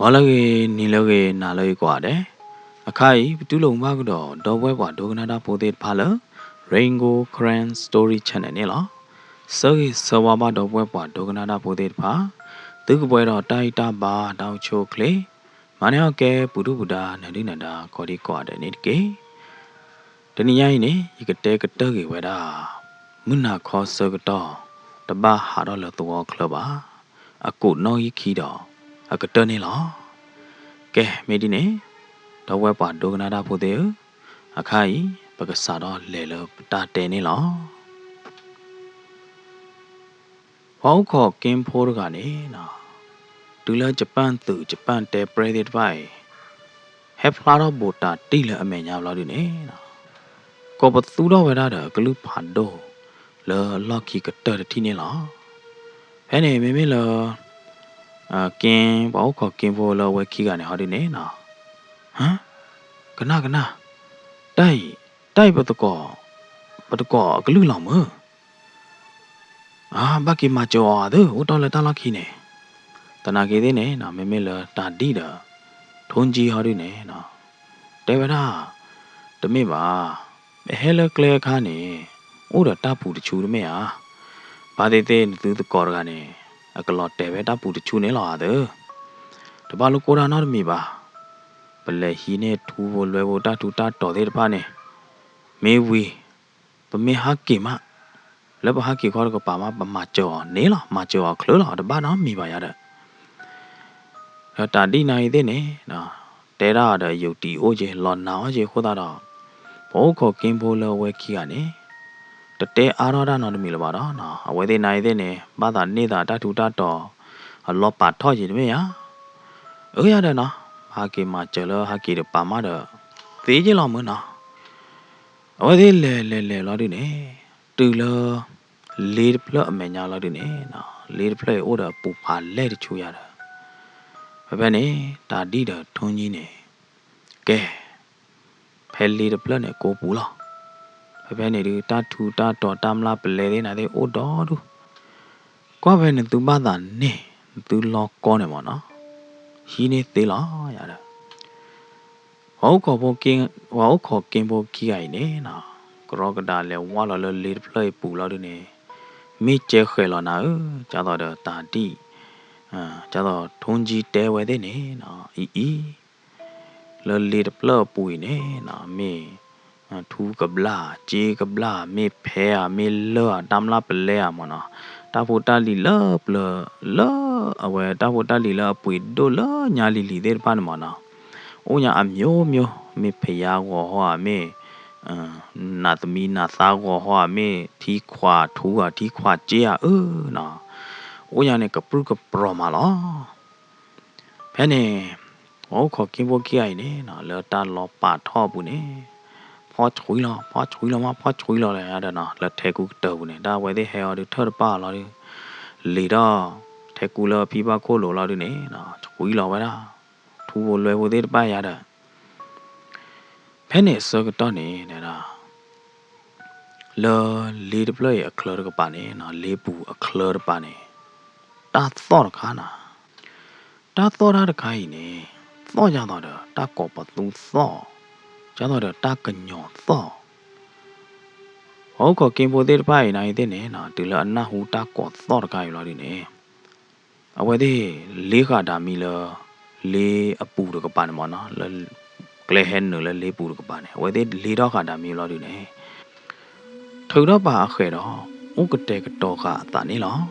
ဝါလကေနီလကေနာလေကွာတယ်အခါဤတူလုံမကတော့ဒေါ်ပွဲကွာဒိုကနာတာပိုသေးဖာလ Rainbow Grand Story Channel နဲ့လားစောစဝါဘာဒေါ်ပွဲကွာဒိုကနာတာပိုသေးဖာသူကပွဲတော့တိုက်တာပါတောင်ချိုကလေမနယောက်ကဲပုဒုဗုဒ္ဓနန္ဒီနန္ဒာခေါ်ဒီကွာတယ်နေတကေတနည်းရိုင်းနေဤကတဲကတဲကေဝဲတာမနာခေါ်စကတော့တပါဟာတော့လတော့ခလပါအခုနော်ဤခီတော့အကတနေလားကဲမေဒီနေတော့ဝဲပါဒိုကနာတာဖို့တဲ့အခါဤပကစားတော့လေလတာတဲနေလားဟောခေါ်ကင်းဖိုးကနေနော်ဒူလာဂျပန်သူဂျပန်တဲပရက်ဒစ်ဘိုင်ဟက်ဖလာတော့ဘောတာတိလအမေညာလာဒီနေနော်ကောပသူတော့ဝဲတာကလူဖန်တော့လောလော်ကီကတတီနေလားဟဲ့နေမေမေလောကင်းဘောခေါ်ကင်းဖိုးလောဝဲခီကနေဟောဒီနေနော်ဟမ်ကနာတိုက်ပတကောကလူလောင်မဘာကိမကျော်တဲ့ဟိုတော်လက်တလာခီနေတနာကေသေးနေနော်မေမေလတာတိတာထုံးကြီးဟောဒီနေနော်တဲဝနာတမေပါဟဲလကလေခါနေဥဒတာပူတချူတမေဟာဘာသေးသေးသူတကောကနေအကလော့တဲပဲတာပူတချူနေလာတဲ့တပါလူကိုရာနာတမေပါပလေဟီနေထူဖို့လွယ်ဖို့တာထူတာတော်သေးတပါနေမေဝီပမေဟာကိမလဘဟာကိခေါ်ကပါမပမာကျော်နေလားမကျော်ခလလာတပါနော်မိပါရတဲ့တာတိနိုင်သေးနေနော်တဲရတဲ့ယုတ်တီအိုးကြီးလော်နာကြီးခိုးတာတော့ဘောခေါ်ကင်းဖိုးလောဝဲခီကနေတတဲအားရတာနော်တမီလပါတော့နော်အဝဲသေးနိုင်သေးနေဘာသာနေတာတထူတာတော်အလောပါထော့ကြီးတမေဟာရတယ်နော်ဟာကိမကျော်လဟာကိတပါမတော့သေးကြီးလောက်မနော်အဝဲသေးလေလော်ဒီနေတူလောလေပလအမညာလော်ဒီနေနော်လေပလအိုးတော့ပူပါလဲတချူရတာဘယ်နေတာတိတော့ထုံးကြီးနေကဲဖဲလေပလနဲ့ကိုပူလားဘယ်နေဒီတာထူတာတော်တမလားပလဲသေးနာသေးအိုတော်သူကွာဘယ်နေသူမသာနေသူလောကောနေမနော်ဟီနေသေးလားရတာဟောခေါ်ဖို့ကင်းဖို့ခီးရိုင်နေနော်ကရောကဒါလဲဝါလာလေပလပူလာဒီနေမိကျဲခဲလာနာကြတော့တာတိကြတော့ထုံးကြီးတဲဝဲတဲ့နေနော်အီလေပလပူနေနော်မေထူကဘလာဂျေကဘလာမေဖဲမေလောတမ်လာပလဲမနော်တာဖို့တာလီလပလအဝဲတာဖို့တာလီလပွေဒိုလညာလီတဲ့ပန်းမနော်အိုညာအမျိုးမေဖယားဟောမေနာသမီနာသားကိုဟောမေထီခွာထူထီခွာကြေးနော်အိုညာနဲ့ကပရုကပရမလားဖဲနေဟောခေါ်ကင်းဖို့ကြီးအိုင်နေနော်လောတာလောပါထော့ဘူးနေဖောချွေးလာလဲရတယ်နော်လက်ထဲကူတော့ဘူးနေတာဝဲသေးဟဲအော်ဒီထော့ပါလာလေတော့ထဲကူလာဖီပါခိုးလိုလာဒီနေနော်ချွေးလာဝဲတာထူဖို့လွယ်ဖို့သေးတပါရတာဖဲနေစောကတော့နေနေတာလောလေဒပလအခလရကပါနေနော်လေပူအခလရပါနေတာသောခါနာတာသောရတခိုင်းနေသောကြတော့တာကောပသူသောကြတော့တာကညောသောဟောကကင်ပိုသေးတပိုင်နိုင်တဲ့နေနော်ဒီလအနဟူတာကောသောတခိုင်းလာဒီနေအဝဲသေးလေးခါတာမီလလေးအပူတကပါနေမနော်ကလေဟန်နလေးပူတကပါနေအဝဲသေးလေးတော့ခါတာမီလာဒီနေထိုတော့ပါအခဲတော့ဥကတဲ့ကတော့ကအတနေလား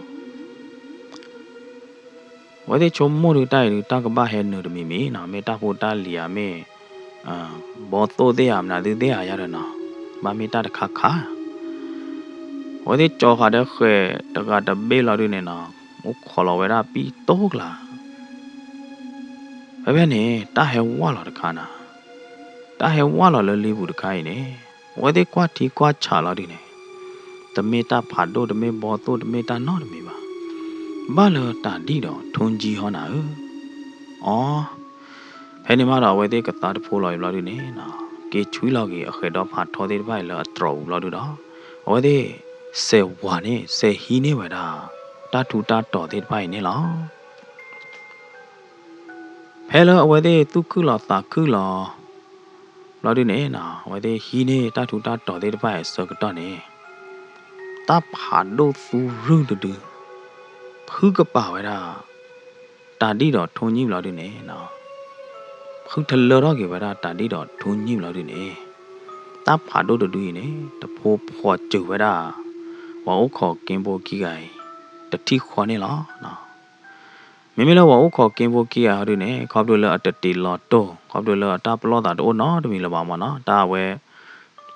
ဝဲတဲ့ချုံမို့တူတိုက်တူတကပဟဲနူတမီမီနော်မေတာဖို့တာလီယာမေဘောတိုတဲ့ရမနာတဲ့ရရတယ်နော်မမေတာတခါခါဝဲတဲ့ကြောခါတဲ့ခဲတကတဘေးလာရနေနော်ဥခေါ်လာဝဲတာပြီးတော့ကလားဘယ်နေတာဟဲဝါလာတခါနာတာဟဲဝါလာလေးဘူးတခိုင်းနေဝဲတဲ့ကွာတီကွာချလာဒီနေတမေတာဖာဒိုတမေဘောတိုတမေတာနော်တမေပါဘာလို့တာဒီတော့ထုံကြီးဟောနာဖဲနေမှာတော့ဝဲတဲ့ကတာတဖိုးလာရလာဒီနေနော်ကေချွီလောက်ကြီးအခဲတော့ဖာထော်တဲ့ဘိုင်လာတော်လာดูတော့ဝဲတဲ့စေဝါနေစေဟီနေဝဲတာတာထူတာတော်တဲ့ဘိုင်နေလား ဖဲလအဝဲသေးသူခုလာတာခုလာလော်ဒီနေနာဝဲသေးဟီနေတာထူတာတော်သေးတပိုင်စကတော့နေတပ်ဟာဒိုသူရုတူဖုကပါဝဲတာတာတိတော်ထုံကြီးလော်ဒီနေနော်ဖုထလော်တော့ကေဝဲတာတာတိတော်ထုံကြီးလော်ဒီနေတပ်ဟာဒိုတူရင်နေတဖိုးဖော်ကျဝဲတာဝါဥခေါ်ကင်းပိုကြီးကိုင်တတိခွန်နေလားနော်မိမိလောဝါဥခေါ်ကင်းပိုကြီးရဟာဒီနေခေါပဒိုလအတတီလော်တိုခေါပဒိုလအတာပလောတာတိုနော်တမီလပါမနော်ဒါဝဲ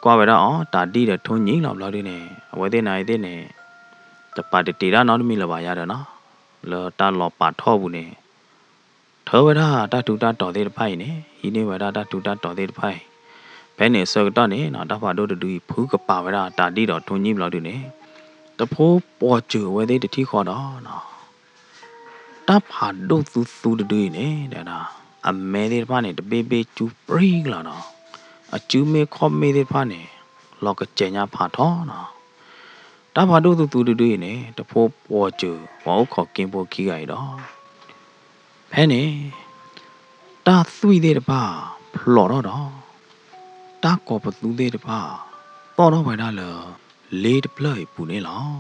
ကွာဝဲတော့အော်တာတိတဲ့ထုံကြီးလောက်လော်ဒီနေအဝဲသေးနိုင်သေးနေတပါတီရာနော်တမီလပါရတယ်နော်လောတာလောပါထောဘူးနေထောဝဲတာတတူတာတော်သေးတဖိုင်နေဟီနေဝဲတာတတူတာတော်သေးတဖိုင်ဘဲနေစောတော့နေနော်တဖာတို့တူဖူးကပါဝဲတာတာတိတော်ထုံကြီးလောက်ဒီနေတဖိုးပေါ်ကျဝဲသေးတတိခေါ်တော့နော်တပ်ဟာဒုသူသူတူနေတဲ့နာအမဲသေးဖာနေတပေးပေးကျူပရိလာတော့အကျူမေခေါ်မေသေးဖာနေလောကကျညာဖာထောနော်တပ်ဟာဒုသူသူတူနေတဖိုးပေါ်ကျဝေါခေါ်ကင်းဖို့ခီးကြရတော့ဖဲနေတာသွိသေးတပါဖလော်တော့တာကောပသူသေးတပါပေါ်တော့ဝဲတာလေလေတပလိုက်ပူနေလား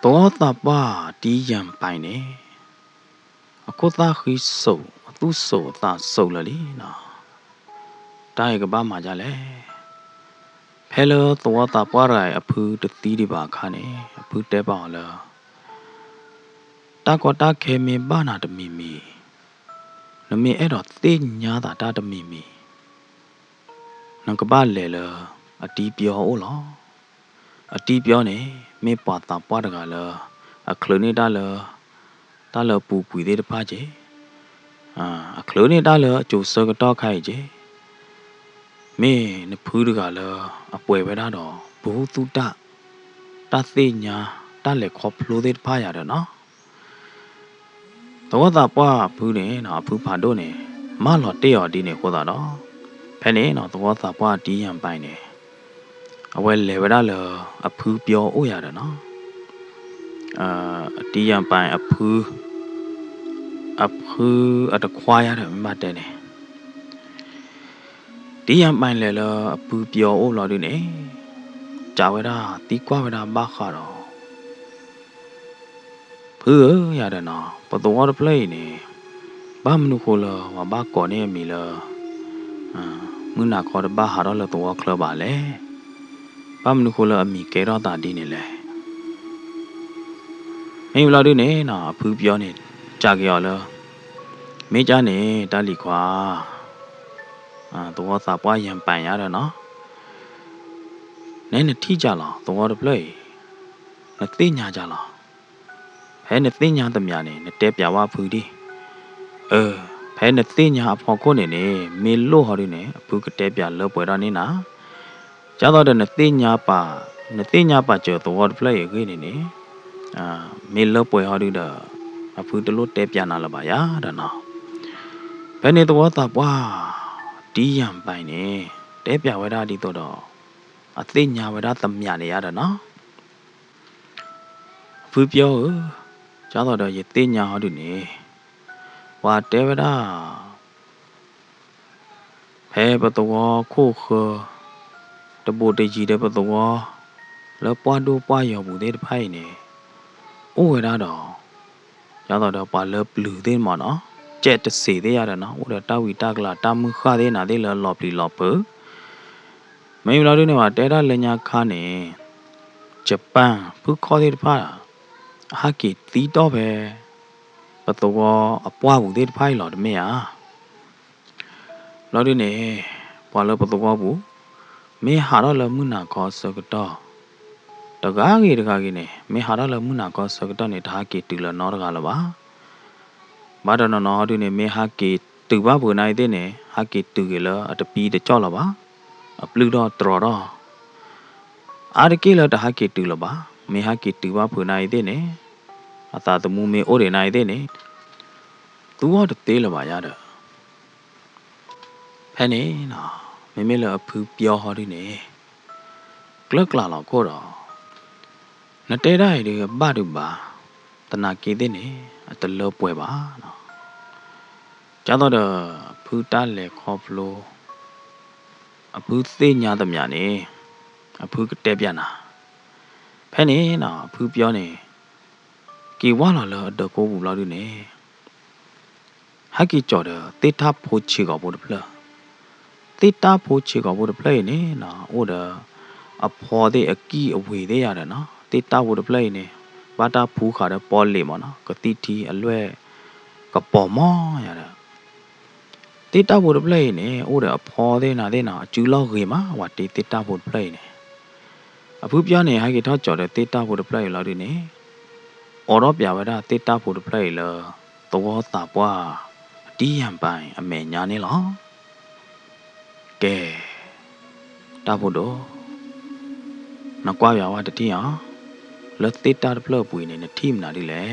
တော့တပါတီးရံပိုင်နေအခုသားခီးစုံသူ့စုံသာစုံလလီနော်တားရကပါမှာကြလဲဖဲလောတော့တပွားရိုင်အဖူးတတိဒီပါခါနေအဖူးတဲပါလားတာကောတာခဲမင်ပါနာတမီမီနမေအဲ့တော့သိညာတာတာတမီမီနကပါလေလအတီးပြောအိုလားအတီးပြောနေမေပွားတာပွားတကလားအခလနေတာလားတာလပူပူသေးတပါချေအခလနေတာလားကျိုးစကတော့ခိုင်ချေမေနဖူးတကလားအပွဲပဲတော့ဘူသူတတာသိညာတာလေခေါဖလိုသေးတပါရတယ်နော်တော့တာပွားဘူးနေနော်ဖူးဖာတို့နေမလော်တေော်ဒီနေခေါ်တာတော့ဖဲနေနော်တော့တာပွားတီးရံပိုင်နေအဝဲလေဝရလအဖူးပြောအိုရတယ်နော်တီးရံပိုင်အဖူးအတခွာရတယ်မတ်တယ်နေတီးရံပိုင်လေလအဖူးပြောအိုလော်ဒီနေကြာဝဲတာတီးကွာဝဲတာဘာခါတော့ဖူးရတယ်နော်ပတော်ပလေးနေဘာမနုခိုလဝဘာကောနေမီလမနာခေါ်တဘာဟာတော့လတော့ခလပါလေဘာမနုခိုလအမီကဲတော့တာဒီနေလေမင်းလာဒီနေနော်အဖူးပြောနေကြာကြော်လောမေးကြနေတာလီခွာတော့စာပွားရံပန်ရတယ်နော်နဲနဲ့ထိကြလားတော့ပလေးမသိညာကြလားဖဲနဲ့သိညာတမညာနဲ့တဲပြဝဖူးဒီဖဲနဲ့သိညာအဖော်ကိုနေမေလို့ဟောဒီနေအဖူးကတဲပြလောပွဲတော့နေနာကျတော့တဲ့နဲ့သိညာပါကျော်တော့ပလေးရေးနေမေလောပွဲဟောဒီတော့အဖူးတလို့တဲပြနာလပါရတဲ့နော်ဘယ်နေတော့တာပွားတီးရံပိုင်နေတဲပြဝဲတာဒီတော့အသိညာဝဲတာတမညာနေရတယ်နော်အဖူးပြောကျတော့ရေသိညာဟောဒီနေဝါတဲဝဲတာဖဲပတော်ခိုခတဘူတကြီးတဲ့ပတော်လောပွားတို့ပွားရောဘူးတဲ့ဖိုင်နေအိုးဝဲတာတော့ကျတော့ပါလပလူသေးမနော်ကျက်တစီသေးရတယ်နော်ဟိုတာဝီတာကလာတာမှုခါသေးနာသေးလော်ပလီလော်ပမင်းလာတို့နေမှာတဲတာလညာခါနေဂျပန်ဖူခေါ်သေးတဖာဟာကီတီတော့ပဲပတော်အပွားဘူးသေးတဖိုင်လော်တမေယာလော်ဒီနေပွာလပတော်ဘူးမေဟာတော့လမှုနာခေါ်စကတော့တကားကြီးနေမေဟာတော့လမှုနာခေါ်စကတော့နေဒါကီတူလနော်တကားလပါမာဒနော်ဒီနေမေဟာကီတူပါဘူးနိုင်တဲ့နေဟာကီတူကလအတပီးတကြောက်လပါအပလူတော့တော်တော့အာရကီလတဟာကီတူလပါမေဟာကီတူပါဘူးနိုင်တဲ့နေအသာတမှုမေအိုရနိုင်တဲ့နေသူတော့တေးလပါရတော့ဖဲနေနော်မေမေလအဖူးပြောဟောဒီနေကလကလာတော့ခေါ်တော့နတဲတိုင်းဒီဘတ်တူပါတနာကီတဲ့နေ တလောပွဲပါနော်ကျတော့ဖူတာလေခေါဖလိုအဖူသိညာသမျှနေအဖူတဲပြန်တာဖဲနေနော်အဖူပြောနေကေဝါလာလောတကိုဘူးလောက်နေဟာကီကြော်တယ်တေတာဖိုချီကဘောတဖလားတေတာဖိုချီကဘောတဖလဲနေနော်ဟိုဒါအဖော်တဲ့အကီအဝေသေးရတယ်နော်တေတာဘောတဖလဲနေဘာတာဖူးခါတဲ့ပေါ်လေမနော်ကတိတီအလွဲကပေါ်မောရတယ်တေတာဘောတဖလဲနေဟိုဒါအဖော်သေးနာသေးနော်အကျူလောက်ခေမှာဟိုတေတာဘောတဖလဲနေအဖူပြောနေဟာကီထောက်ကြော်တဲ့တေတာဘောတဖလဲလောက်ဒီနေအော်တော့ပြဝဒတေတာဘောတဖလဲလောသောတာပွားတီးရံပိုင်အမေညာနေလောကဲတာဖို့တော့နကွာရဝတတိယလက်တေတာပလပွေနေနဲ့ထိမနာလိလေ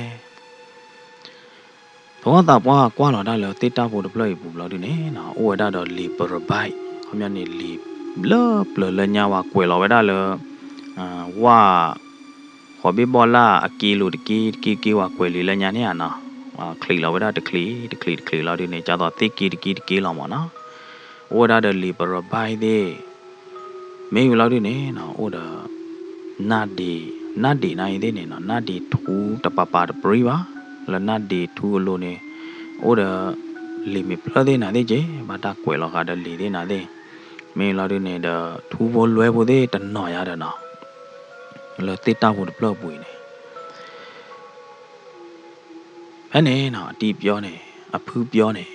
ဘောတာပွားကွာလာတာလေတေတာဖို့တပလပူလို့ဒီနေနော်အိုဝဒတော့လီပရဘိုက်ခမနေလီဘလပလလညာဝကွယ်လောဝဒလေဝါခေါ်ပြီးဘောလာအကီလိုတကီဝကွယ်လီလညာနေရနော်ခလီလောဝဒတခလီလောက်ဒီနေကြတော့တေကီလောက်မနော်ဝဒတဲ့လီပရဘိုက်တဲ့မင်းလောက်ဒီနေနော်ဟိုဒါနာဒီနိုင်တဲ့နေနော်နာဒီထူတပပတပရိပါလနာဒီထူလိုနေဟိုဒါလီမီပလတဲ့နာတဲ့ကျေဘာတာကွယ်လောက်ခါတဲ့လီတဲ့နာတဲ့မင်းလောက်ဒီနေတဲ့ထူဘောလွဲဖို့တဲ့တနော်ရတယ်နော်လောတေတာဖို့ပလပွေနေအဲ့နေနော်အတီးပြောနေအဖူးပြောနေ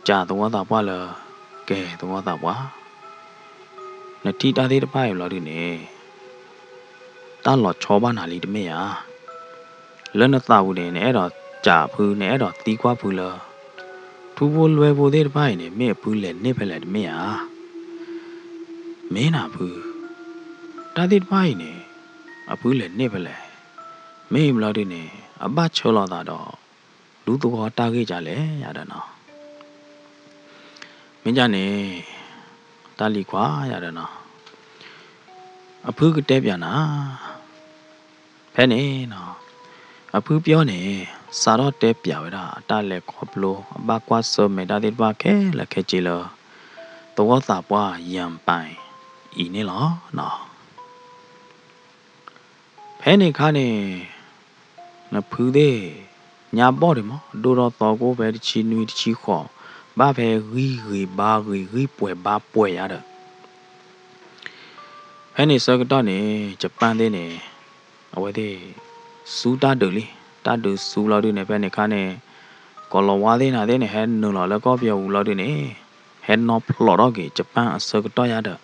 ကြာတော့တာပွားလားကဲတော့တာပွားနတိတာသေးတပိုင်လောက်ဒီနေတာလော်ချောပါနာလီတမေယာလဲနတာဘူးနေအဲ့တော့ကြာဖူးနေအဲ့တော့တီးကွာဖူးလားထူဖို့လွယ်ဖို့သေးတပိုင်နေမေဖူးလေနေဖက်လေတမေယာမင်းနာဖူးတာသေးတပိုင်နေအဖူးလေနေဖက်လေမေမလောက်ဒီနေအဘချောလာတာတော့လူတော်တာခဲ့ကြလေရတယ်နော်မင်းကြနေတာလီခွာရတယ်နော်အဖူးကတဲပြန်နာဖဲနေနော်အဖူးပြောနေစာတော့တဲပြဝရအတလက်ခေါပလိုအဘကွာစမေတာတိပါခဲလက်ခဲကြည်လောတော့သာပွားရံပိုင်ဤနေလောနော်ဖဲနေခါနေနဖူးသေးညာပေါ့တယ်မဒိုတော့ကိုပဲချီနွီချီခေါ်ဘာပဲရီဘာရီပွဲဘာပွဲရတယ်ဖဲနေစကတော့နေဂျပန်သေးနေအဝဲသေးစူတာဒူလီတာဒူစူလောက်ဒီနေဖဲနေခါနေကောလဝါသေးနာသေးနေဟဲနူလောကောပြောဦးလောက်ဒီနေဟဲနော်ဖလော်တော့ကေဂျပန်အစကတော့ရတဲ့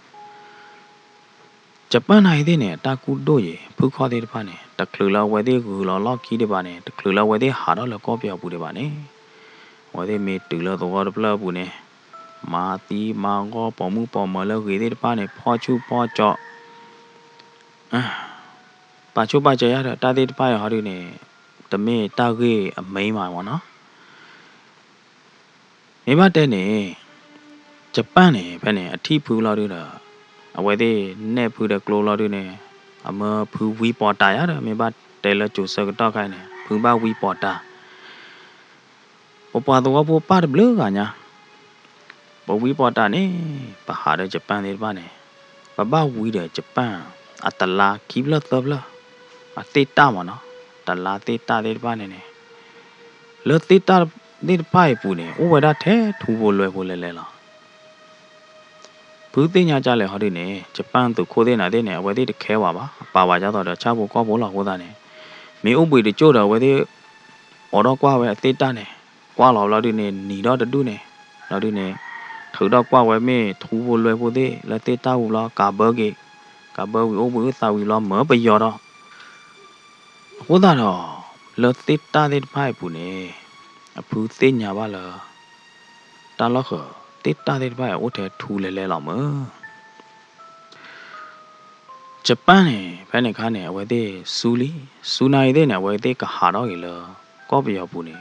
ဂျပန်နိုင်သေးနေတာကူတို့ရေဖူခေါ်သေးတပါနေတကလူလာဝဲသေးကူလောလော်ကီတပါနေတကလူလာဝဲသေးဟာတော့လောကောပြောဘူးတပါနေဝဲသေးမေတူလောတော့ပလဘူးနေမာတီမာငေါပေါ်မှုပေါ်မလောကေသေးတပါနေဖောချူဖောကြော့ပါချိုပါကြရတာသေးတပါရဟာဒီနေတမေတာကေအမိန်ပါဘောနော်မိမတဲ့နေဂျပန်နေဖဲနေအထီဖူလောက်တို့တာအဝဲသေးနဲ့ဖူတဲ့ကလိုလောက်တို့နေအမဖူဝီပေါ်တာရတယ်မိဘတဲလကျူစကတော့ခိုင်းနေဖူဘဝီပေါ်တာပပတော့ပပါဘလကညာပဝီပေါ်တာနေပဟာတဲ့ဂျပန်နေပါနေပပဝီတဲ့ဂျပန်အတလာကိဘလသဘလအတေတာမနော်တလာတေတာတဲ့ပါနေနေလောတေတာဒီပိုင်ပူနေဥဝဒထဲထူဖို့လွယ်ဖို့လဲလဲလားဘူးသိညာကြလဲဟောဒီနေဂျပန်သူခိုးတဲ့နာတဲ့နေအဝဲသေးတခဲပါပါပါကြတော့ချဖို့ကောဖို့လောက်ဟိုးသားနေမင်းဥပွေတကြို့တော့ဝဲသေးအော်တော့ကွာဝဲအသေးတာနေကွာလောက်ဒီနေหนีတော့တူနေလောက်ဒီနေထူတော့ကွာဝဲမေထူဖို့လွယ်ဖို့သေးလက်သေးတာဘူးလားကာဘကေကာဘဝီဥပွေသာဝီလောမပယောတော့ဟိုးသားတော့လက်သေးတာတဲ့ဖိုင်ပူနေအဖူးသိညာပါလားတာလောက်ခတေတာတဲ့ဘက်အိုထဲထူလဲလောက်မဂျပန်နေဖဲနေခါနေအဝဲသေးစူလီစူနိုင်တဲ့နေအဝဲသေးကဟာတော့ရလကောပြောပူနေ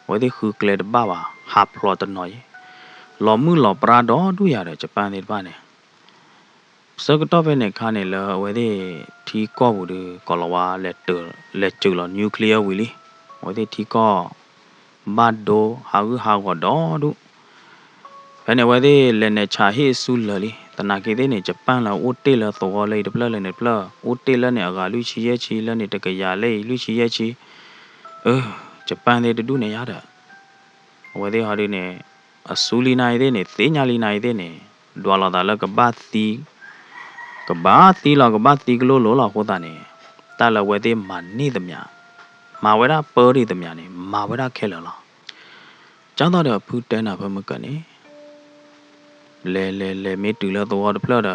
ဝဲသေးခူကလေတပါပါဟာဖလော်တနော်ရလော်မှုလော်ပရာတော့တူရတယ်ဂျပန်တဲ့ဘက်နေစကတော့ဖဲနေခါနေလအဝဲသေးထီကောဘူးဒီကောလဝါလက်တူလက်ကျူလော်နျူကလ িয়ার ဝီလီ ဝဲသေးတီကောဘတ်ဒိုဟာဂူဟာကောတော့ဒုဘယ်နဲ့ဝဲသေးလည်းနဲ့ချာဟေဆူလလီတနာကေသေးနဲ့ဂျပန်လာအိုတေလာသောလေးတပလလည်းနဲ့ပလအိုတေလာနဲ့အကလူချီရဲ့ချီလည်းနဲ့တကရလေးလူချီရဲ့ချီဂျပန်သေးတူနဲ့ရတာဝဲသေးဟာဒီနဲ့အဆူလီနိုင်သေးနဲ့သေးညာလီနိုင်သေးနဲ့ဒွာလာတာလကဘတ်တီလောကဘတ်တီကလိုလောလာဟောတာနဲ့တာလဝဲသေးမနေသမျှမာဝဲတာပေါ်ရီသမျှနဲ့မာဝဲတာခဲလလားကျောင်းသားတော့ဖူးတဲနာဘမကနေလဲမေတူလာတော့တဖလာတာ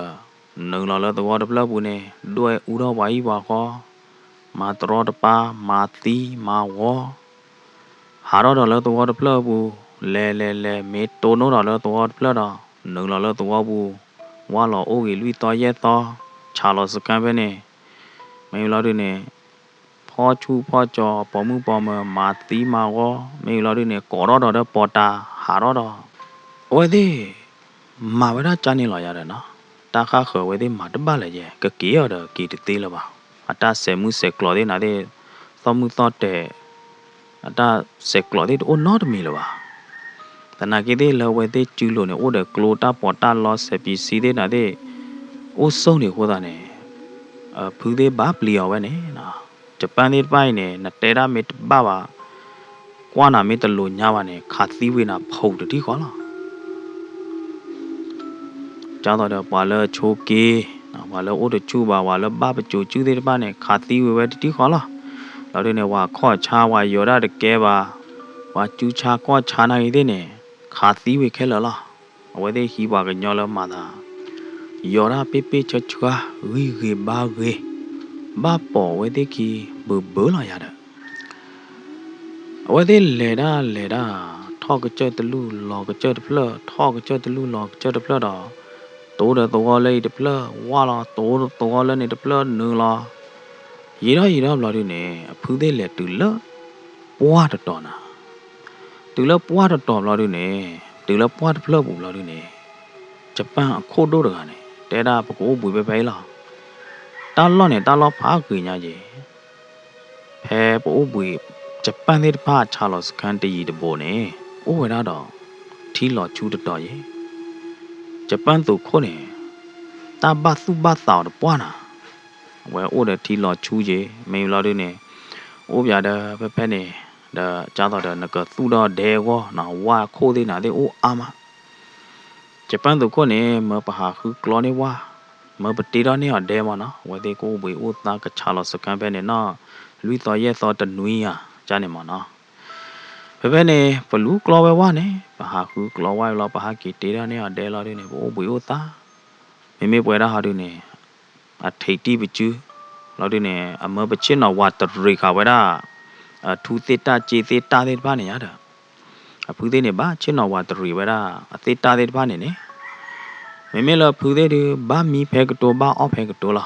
နုံလာတော့တဖလာဘူးနဲ့တွေ့ဦးတော့ဝါကြီးပါခေါ်မာတော်တပါမာတီမာဝေါဟာတော့တော့တဖလာဘူးလဲမေတိုနိုတော့တဖလာတော့နုံလာတော့ဘူးဝါလောအိုကြီးလူတော်ရဲ့တော့ချာလောစကန်ပဲနဲ့မင်းလာတွေနဲ့ဖောချူဖောကြောပေါ်မှုပေါ်မမာတီမာဝေါမင်းလာတွေနဲ့ကောတော့တော့ပေါ်တာဟာတော့ဝဲသေးမာဝဲတာချနေလာရတယ်နော်တာခါခွေဝဲသေးမာတပတ်လည်းရဲ့ကကေရတော့ကီတေးလပါအတာဆယ်မှုဆက်ကလော်သေးနာတဲ့သောမှုသောတဲ့အတာဆက်ကလော်သေးအိုနော်တမီလပါတနာကေသေးလောဝဲသေးကျူးလို့နေအိုတဲ့ကလိုတာပေါ်တာလော့ဆက်ပြီးစီသေးနာတဲ့အိုဆုံးနေဟောတာနေဖူးသေးဘာပလီယောဝဲနေနော်ဂျပန်သေးပိုင်းနေနတဲရာမစ်ဘာပါကွာနာမစ်တလို့ညာပါနေခါသီးဝေးနာဖုတ်တိခေါ်လားကျောင်းတော်ဘာလဲချိုကေဘာလဲအိုတချူပါဘာလဲဘာပချိုကျူးသေးတပါနဲ့ခါသီးဝဲတိခေါ်လားတော့ဒီနဲ့ဝါခေါ့ချာဝါယောရတကဲပါဝါကျူးချာကောချာနိုင်သေးနဲ့ခါသီးဝဲခဲလလားအဝဲသေးဟီပါကညောလမာတာယောရပေပေချချွာဝီဂေဘာဂေဘာပေါ်ဝဲသေးကီဘောလာရတာအဝဲသေးလေတာထောက်ကကြတလူလောကကြတဖလထောက်ကကြတလူလောကကြတဖလတော့တိုးတော့လေးတဖလဝါလာတိုးတော့လည်းနေတဖလနူလာရေတော့လာတယ်နေအဖူးသေးလက်တူလပွားတော်နာတူလပွားတော်လာတယ်နေတူလပွားတဖလပူလာတယ်နေဂျပန်အခုတို့တကနေတဲတာပကိုးဘူးပဲလာတာလောဖားခွေညာကြီးဖဲပိုးဘူးဂျပန်သေးတဖာချလောစကန်တရီတပေါ်နေအိုးဝဲတော့ထီလောချူတော်ရဲ့ဂျပန်တို့ခိုးနေတာဘသုဘသောတပွားနာဝဲအိုတဲ့ထီလောချူကြီးမင်းလာတွေနေအိုးပြတဲ့ဖဲနေဒါကြားတော့တဲ့နကသူတော့ဒဲကောနော်ဝါခိုးသေးနာတဲ့အိုးအာမဂျပန်တို့ခိုးနေမပဟာခုကလောနေဝါမပတီတော့နေဒဲမနော်ဝဲတဲ့ကိုဘွေအိုးသားကချလောစကန်ပဲနေနော်လူတော်ရဲ့သောတနွီးရကြားနေမနော်ဘယ်နဲ့ဘလူးကလောဝဲဝါနေဘာဟာခုကလောဝဲလောဘာဟာကီတေရနေအဒဲလာနေဘိုးဘွေဥသာမေပွဲရဟာဒုနေအထိတ်တိပကျူလောဒီနေအမပချင်နဝတ်ရိခဝဲတာအထူသေတာကြေသေတာတဲ့ဘာနေရတာအဖူသေးနေဘာချင်နဝတ်ရိဝဲတာအသေတာတဲ့ဘာနေနေမေလာဖူသေးဒီဘာမီဖဲကတိုဘာအော့ဖဲကတိုလာ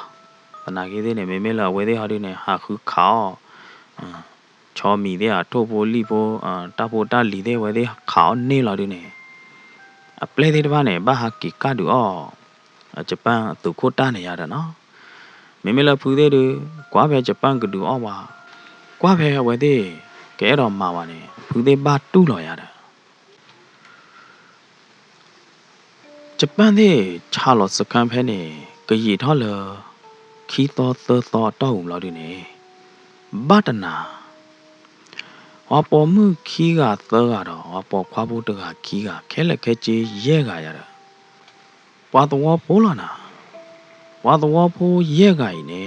ပနာကြီးသေးနေမေလာဝဲသေးဟာဒုနေဟာခုခေါချောမီတဲ့ထို့ဖို့လီဖို့တာဖို့တာလီတဲ့ဝဲတဲ့ခေါနေလာတယ်နေအပလေတဲ့ဘာနဲ့ဘာဟာကီကတူအောဂျပန်သူခိုတာနေရတာနော်မေလာဖူးတဲ့ကွာပဲဂျပန်ကတူအောပါကွာပဲဝဲတဲ့ကဲတော့မှာပါနေဖူးတဲ့ဘာတူလော်ရတာဂျပန်တဲ့ချာလော့စကန်ဖဲနေကရီထော်လခီတော်သောတောက်လာတယ်နေဘာတနာဝါပေါ်မှုခီးကသောကတော့ဝါပေါ်ခွားဖို့တကခီးကခဲလက်ခဲကြီးရဲကရတာဝါတော်ဖိုးလာနာဝါတော်ဖိုးရဲကရင်နေ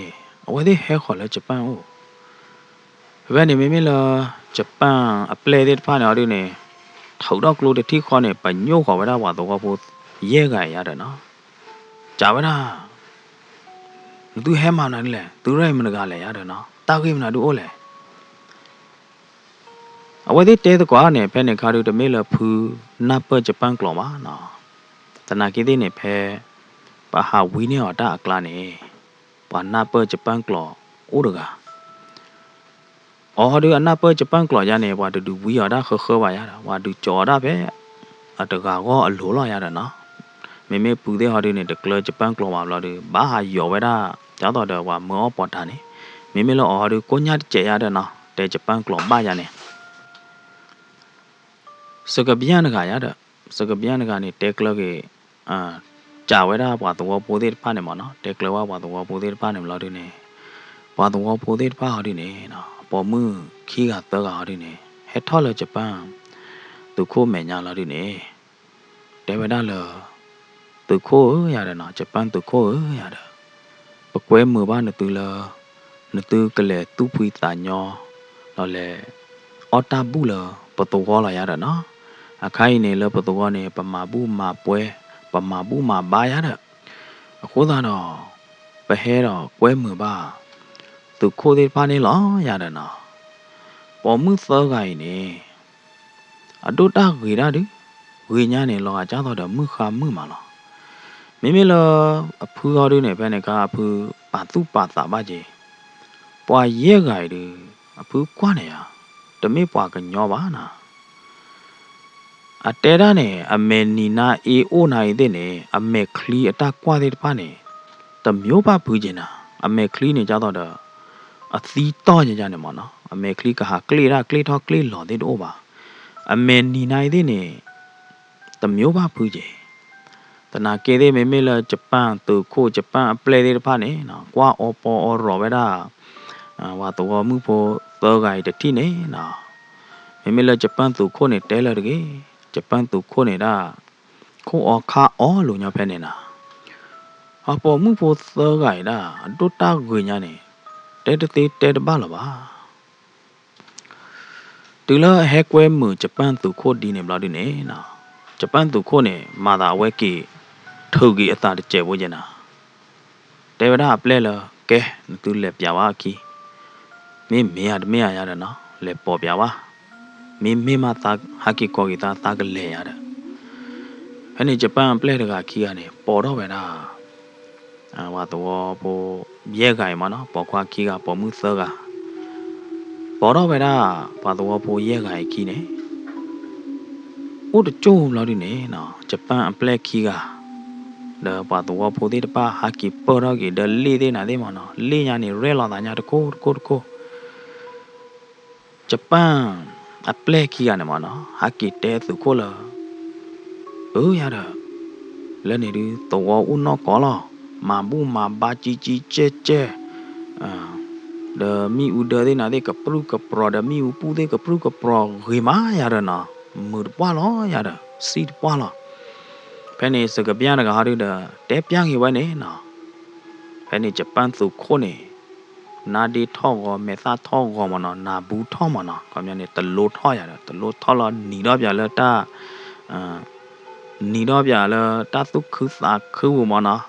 အဝဲသေးဟဲခေါ်လဲဂျပန်ဦးဘယ်နေမေလာဂျပန်အပလေတဲ့ဖာနေအောင်နေထောက်တော့ကလို့တတိခေါ်နေပညို့ခေါ်ဝဲတာဝါတော်ဖိုးရဲကရတယ်နော်ကြာဝဲတာသူဟဲမောင်နိုင်လဲသူရိုက်မနကလည်းရတယ်နော်တောက်ခိမနာသူအိုးလဲအဝဲသေးတဲကွာနေဖဲနေခါတို့တမေလဖူနပ်ပဂျပန်ကလောမာနော်တနာကေသေးနေဖဲပါဟာဝီနေအတာအကလာနေပါနပ်ပဂျပန်ကလောအိုးတကာအော်ဒီအနပ်ပဂျပန်ကလောရနေဘာတူဝီရတာခေပါရတာဝါတူကြော်တာပဲအတကာကောအလိုလာရတာနော်မေပူတဲ့ဟာတွေနေတကလဂျပန်ကလောမာလာတယ်ဘာဟာယောဝဲတာကြောက်တော့တော့ဝါမောပေါ်တာနေမေလောအော်ဒီကိုညာကျဲရတဲ့နော်တဲဂျပန်ကလောပါရနေ စကပြန်ကရတဲ့စကပြန်ကနေတက်ကလကေကြာဝဲတာပွားတော့ပိုသေးဖားနေမနော်တက်ကလဝပွားတော့ပိုသေးဖားနေမလို့ဒီနေပွားတော့ပိုသေးဖားဟာဒီနေနော်ပေါ်မှုခီးကတော့ဟာဒီနေဟက်ထော်လဂျပန်သူခိုးမယ်ညာလာဒီနေတဲဝဲတာလသူခိုးရတယ်နော်ဂျပန်သူခိုးရတယ်ပကွဲมือบ้านนตือละนตือกะแลตุพุยตาญอแล้วแลออตาบุละปะตวอละยาดะเนาะอะไข่နေละปะตวอနေปะมาบุมาပွဲปะมาบุมาบายาดะအခုသာတော့ပဟဲတော့ကွဲมือပါသူခိုးသေးဖာနေလောရတယ်နော်ပေါ်မှုသောကိုင်းနေအတုတဂေရဒဝိညာဉ်နေလောအကြတော့မှုခါမှုမှာလောမိမိလောအဖူတော်တွေနဲ့ဘယ်နဲ့ကအဖူပါသူပါတာပါကြီးပွာရဲကြိုင်တွေအဖူကွာနေရတမေပွာကညောပါနာအတဲရနဲ့အမေနီနာအေအိုနိုင်တဲ့နဲ့အမေခလီအတကွာတဲ့တပါနဲ့တမျိုးပါဘူးကျင်နာအမေခလီနေကြတော့အသီးတော့ကြနေမှာနော်အမေခလီကဟာကလေးရကလေးတော့ကလေးလော်တဲ့တော့ပါအမေနီနိုင်တဲ့နဲ့တမျိုးပါဘူးကျင်ตนาเกเดเมเมลญี่ปุ่นตุโคญี่ปุ่นเปลเดตพานี่นะกว่าอปอรอเวดาว่าตัวมือโพตัวไกตตินี่นะเมเมลญี่ปุ่นตุโคนี่เตลเกญี่ปุ่นตุโคนี่ดาโคอคาอลุญะเพนี่นะอปอมือโพตัวไกดาตุตากุญะนี่เตตติเตตบาลบาตุลาเฮกเวมือญี่ปุ่นตุโคดีนี่บลาดินี่นะญี่ปุ่นตุโคนี่มาดาเวกีထုတ်ကြီးအသာတကျဲဝကျင်တာတေဝဒပလဲလကဲသူလက်ပြပါခီမင်းမရရတယ်နော်လက်ပေါ်ပြပါမင်းမသာဟာကီကောကီတာကလဲရတယ်အဲ့ဒီဂျပန်ပလဲတကခီကနေပေါ်တော့ပဲလားဝါတော့ပိုရဲကြိုင်မနော်ပေါ်ခွာခီကပေါ်မှုစောကပေါ်တော့ပဲလားဘာတော့ပိုရဲကြိုင်ခီနေဦးတကျုံလောက်ဒီနေနော်ဂျပန်ပလဲခီကเดปาตัวโพธิปาฮักกิปอรกิเดลีเดนาเดมอนลีญานี่เรลอตาญาตะโคญี่ปุ่นอเปลคียานะมอนฮักกิเตสุโคลยาดะแล้วนี่ดิตัวอุนอกอลมาบุมาบาจิจิเจเจเดมีอุเดเดนาเดกะปรุกะปรอเดมีอุปูเดกะปรุกะปรอเฮมายาดะนะมือปวาลอยาดะซีปวาลဖဲနေစကပြန်ကဟာရတဲ့တဲပြန်ကြီးဝဲနေနော်ဖဲနေဂျပန်သူခိုးနေနာဒီထောက်ကောမေသာထောက်ကောမနော်နာဘူးထောက်မနော်ခေါမြန်နေတလို့ထောက်ရတယ်တလို့ထောက်လာနီတော့ပြလဲတာနီတော့ပြလဲတာသူခုစာခုမနော်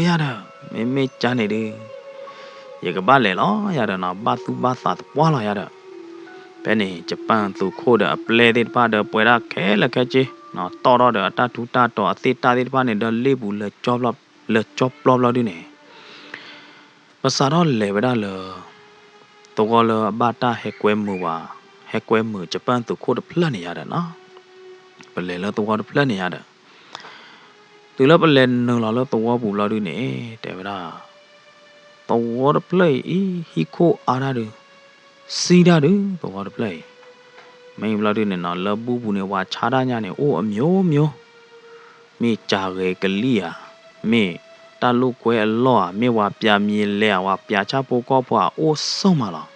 ရတယ်မေချာနေတယ်ရေကပါလေလောရတယ်နော်ဘာသူဘာသာပွားလာရတယ်ဖဲနေဂျပန်သူခိုးတဲ့အပလဲတဲ့ပါတဲ့ပွဲရခဲလခဲကြီးနော်တော်တော့အတတူတာတော့အသေးတာသေးတပါနဲ့တော့လေးဘူးလေကြော့ပလော့ဒီနေပစာတော့လေဝဒါလတော့လဘာတာဟဲကွဲမှုပါဟဲကွဲမှုဂျပန်သူခိုးတဖလက်နေရတယ်နော်ပလဲလတော့ဖလက်နေရတယ်သူလပလဲနလောတော့ဘူးလောဒီနေတဲ့ဝဒါတော့ဖလက်ဟီခိုအာရဒစီဒါဒတော့ဖလက်မင်းဘလာဒီနေနော်လပူပူနေဝါခြားတာညနေအိုးအမျိုးမေကြာရေကလီယာမေတလူကွဲလောမေဝါပြမြေလဲဝါပြချပိုကောဖွာအိုးဆုံးမလား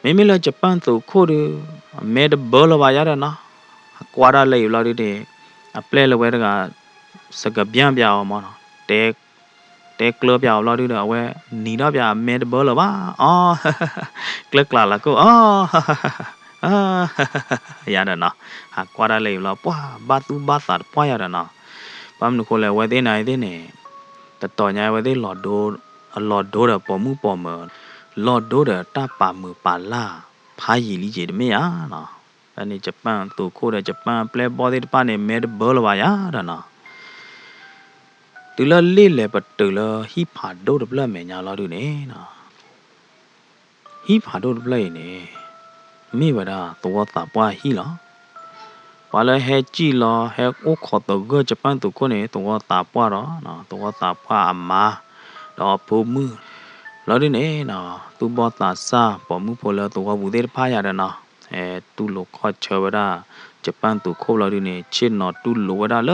မေလဂျပန်သူခိုးရမေဒဘောလဝါရနော်ကွာရလေဘလာဒီတဲ့အပလဲလဝဲတကစကပြန်ပြအောင်မနော်တဲကလပြောင်းလာဒီတော့ဝဲနီတော့ပြမေဒဘောလဝါအော်ကလကလာကိုအော်ရတယ်နော်ဟာကွာရလေလောပွားဘာသူဘာသာပွားရတယ်နော်ဘာမလို့ခေါ်လဲဝဲသေးနိုင်သေးနေတတော်ညာဝဲသေးလော်ဒိုရပေါ်မှုပေါ်မလော်ဒိုရတပါမှုပါလာဖာရီလီကြီးတမေရနော်အဲ့ဒီဂျပန်သူခိုးတဲ့ဂျပန်ပလဲပေါ်သေးတပါနေမဲဘောလပါရတာနော်တူလလေးလေပတူလဟိဖာဒိုဒပလမေညာလာတို့နေနော်ဟိဖာဒိုဒပလေနေမေဝဒါတော့တာပွားဟီလောပါလဲဟဲကြည့်လောဟဲအိုခေါ်တော့ဂျပန်သူကိုနေတော့တာပွားတော့နော်တော့တာပွားအမာတော့ဖုံမှုလော်ဒီနေနော်သူဘောတာစာပေါ်မှုပေါ်လောတော့ဘူးသေးဖားရတယ်နော် တူလိုခေါ်ချဝဒါဂျပန်တူခိုးလာတယ်နေချစ်နော်တူလိုဝဒါလ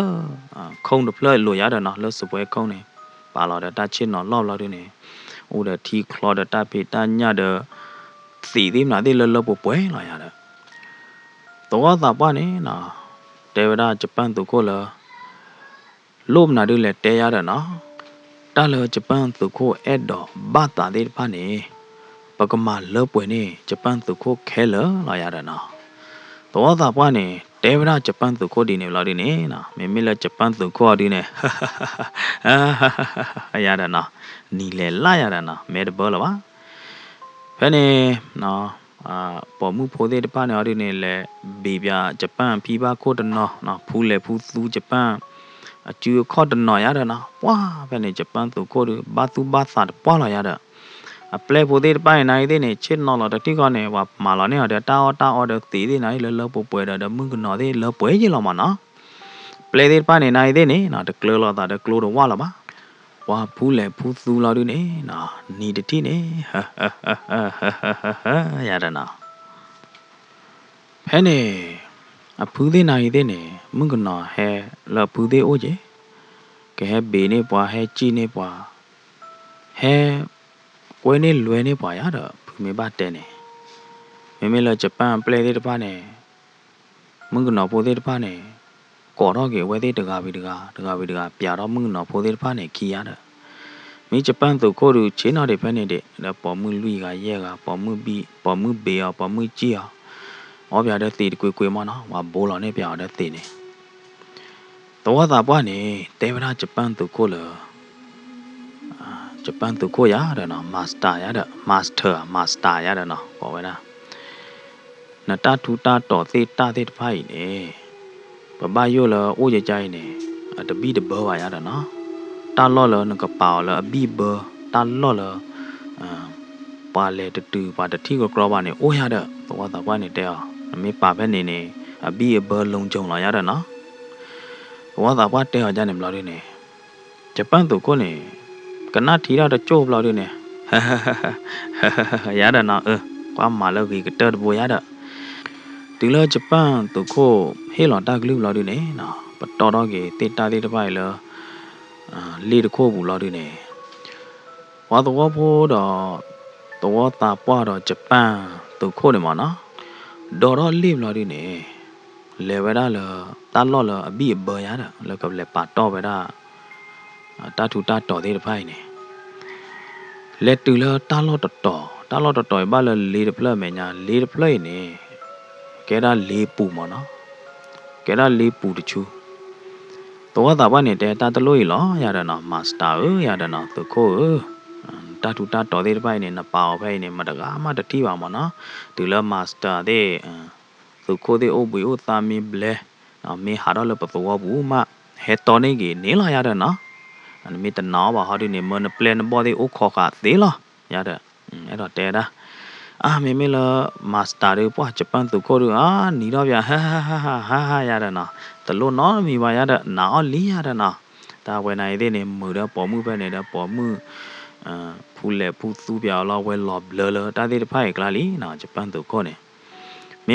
ခုံးတဖလဲလိုရတယ်နော်လဲစပွဲခုံးနေပါလာတဲ့တချစ်နော်လောက်လာတယ်နေဦးတဲ့ထီခလော်တဲ့တပိတညတဲ့စီဒီမနာဒီလလပပွဲလာရတယ်တော့သာပါနေနော်တေဝဒါဂျပန်တူခိုးလာလို့မနာတယ်လေတဲရတယ်နော်တာလဂျပန်သူခိုအဲ့တော့ဘာတာတဲ့ဖာနေပကမာလောပွေနေဂျပန်သူခိုခဲလလာရတာနော်တော့သာပွားနေတေဝရဂျပန်သူခိုဒီနေလာဒီနေနော်မင်းမလဂျပန်သူခိုဒီနေရတာနော်နီလေလာရတာနော်မဲတဘောလားပါဖဲနေနော်ပေါ်မှုဖိုးတဲ့တပါနေအဒီနေလေဘေးပြဂျပန်ဖီပါခိုတနော်နော်ဖူးလေဖူးသူဂျပန်အကျူခေါ်တနော်ရတယ်နော်ဝါဘယ်နဲ့ဂျပန်သူခေါ်တယ်ဘာသူဘာသာပွားလာရတဲ့အပလက်ဖို့တဲ့ပိုင်းနိုင်တဲ့နေချစ်နော်လာတဲ့တိကနေဝါမာလာနေရတဲ့တာအော်တဲ့တီးတဲ့နိုင်လောပပွဲတဲ့မင်းကနော်တဲ့လောပွဲကြီးလာမနော်ပလက်တဲ့ပိုင်းနိုင်တဲ့နေနော်တကလောလာတဲ့ကလောတော့ဝါလာပါဝါဖူးလေဖူးသူလာတဲ့နေနော်နီတတိနေရတဲ့နော်ဖဲနေအဖူးတဲ့နိုင်တဲ့နေမင်းကနော်ဟဲလောဖူးတဲ့အိုးကြီးကဲဘေးနေပွားဟဲကြည့်နေပွားဟဲကွဲနေလွယ်နေပွားရတော့ဖူမေပါတဲ့နေမေလဂျပန်ပလေတဲ့တပါနေမင်းကနော်ပိုတဲ့တပါနေကော်တော့ကေဝဲတဲ့တကားပြီးတကားပြတော့မင်းကနော်ပိုတဲ့တပါနေခီရတော့မင်းဂျပန်သူကိုရချင်းတော်တဲ့ဖက်နေတဲ့ပေါ်မှုလူကရဲကပေါ်မှုဘေးပေါ်မှုကြီးအောင်ပြတဲ့တေကွေမနော်ဝါဘိုးလာနေပြတဲ့တေနေတော့သာပွားနေတေဝနာဂျပန်သူကိုလဂျပန်သူကိုရတယ်နော်မာစတာရတယ်နော်ပေါ်ဝဲလားနတထူတာတော်သေးတာသေးတဖိုင်နေဘဘယိုလအိုးကြကြိုင်းနေတပီတဘောပါရတယ်နော်တာလော့လနကပေါလအဘီဘတာလော့လပါလေတူပါတတိကိုကရောပါနေအိုးရတဲ့တော့သာပွားနေတဲ့အမေပါပဲနေအဘီဘလုံးကြုံလာရတယ်နော်တော့သာပွားတဲ့ကြနေမလားနေဂျပန်သူကိုနေကနထီရတဲ့ကြိုးဘလောက်နေရတယ်နော်ကွာမာလောက်ကတက်ဘောရတဲ့ဒီလိုဂျပန်သူခိုဟေလော်တာဂလူလောက်နေနော်ပတော်တော့ကေတေတာသေးတပိုင်လောလေတခိုဘူးလောက်နေဝါတော့ဖို့တော့တာပွားတော့ဂျပန်သူခိုနေမှာနော်ဒေါ်တော့လိလောက်နေလေဝရလောတာလော်လောအဘိဘရတာလောကလေပါတော့ဝရတာထူတာတော်သေးတပိုင်နေလက်တူလောတာလော်တော်ဘာလဲလေတဖလက်မညာလေတဖလက်နေကဲဒါလေးပူမနော်ကဲဒါလေးပူတချူတော့တာဘာနေတဲ့တာတလို့ရလောရတယ်နော်မာစတာရတယ်နော်သူခိုတာထူတာတော်သေးတပိုင်နေနပေါဖိုင်နေမတကားမတတိပါမနော်ဒီလမာစတာတဲ့သူခိုတဲ့အိုဘူသာမီဘလဲနော်မေဟာတော့လပတော်ဘူးမဟဲတော်နေကြီးနေလာရတယ်နော်အမေတနာပါဟာဒီနေမနပလန်ဘော်ဒီအိုခေါ်ကသေးလားရတယ်အဲ့တော့တဲတာမေလာမာစတာတွေပွားဂျပန်သူကိုရနီတော့ဗျာဟာရတယ်နော်တလို့နော်မိပါရတဲ့နော်လီရတဲ့နော်ဒါဝယ်နိုင်တဲ့နေမူတော့ပေါ်မှုပဲနေတဲ့ပေါ်မှုဖူလေဖူသူပြလောဝဲလောဘလတာတဲ့ဖိုင်ကလာလီနော်ဂျပန်သူကိုနေ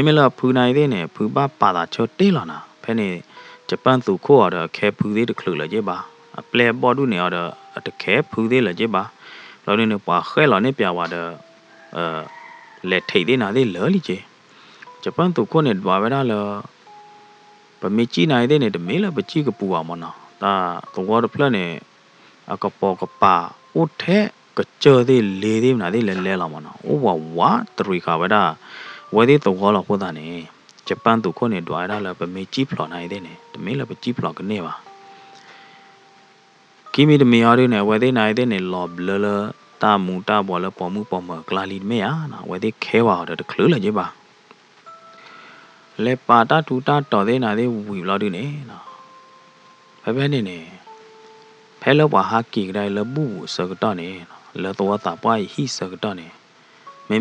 မေလာဖူနိုင်တဲ့နေဖူပါတာချောတေးလာနာဖဲနေဂျပန်သူကိုရတဲ့ခဲဖူသေးတခလူလေကြပါပလေပေါ်ဒူနေရတဲ့တခဲဖူသေးလေကြပါလောနေပွားခဲလောနေပြပါတဲ့လက်ထိတ်သေးနာသေးလောလီချေဂျပန်သူကိုနေဒွာဝဲလာပမေချီနိုင်တဲ့နေတမေလာပချီကပူအောင်မနော်ဒါတော့ဖလက်နေအကပေါ်ကပါဥထဲကကြောသေးလေသေးနာသေးလဲလာမနော်ဩဝါတရီခါဝဲဒါဝဲသေးတော့လောပို့တာနေဂျပန်သူကိုနေဒွာလာပမေချီဖလော်နိုင်တဲ့နေတမေလာပချီဖလော်ကနေပါကီမီတမီယာတွေနဲ့ဝဲသေးနိုင်တဲ့နေလောဘလတာမူတာဘောလပေါ်မှုပေါ်မှာကလာလီမေယာနော်ဝဲသေးခဲပါတော့တခလူလေကြပါလေပါတာထူတာတော်သေးနာသေးဝီလောက်ဒီနေနော်ဘယ်နေဖဲလောပါဟာကီကတိုင်းလဘူးစကတော့နေလောတော့တာပွားဟိစကတော့နေ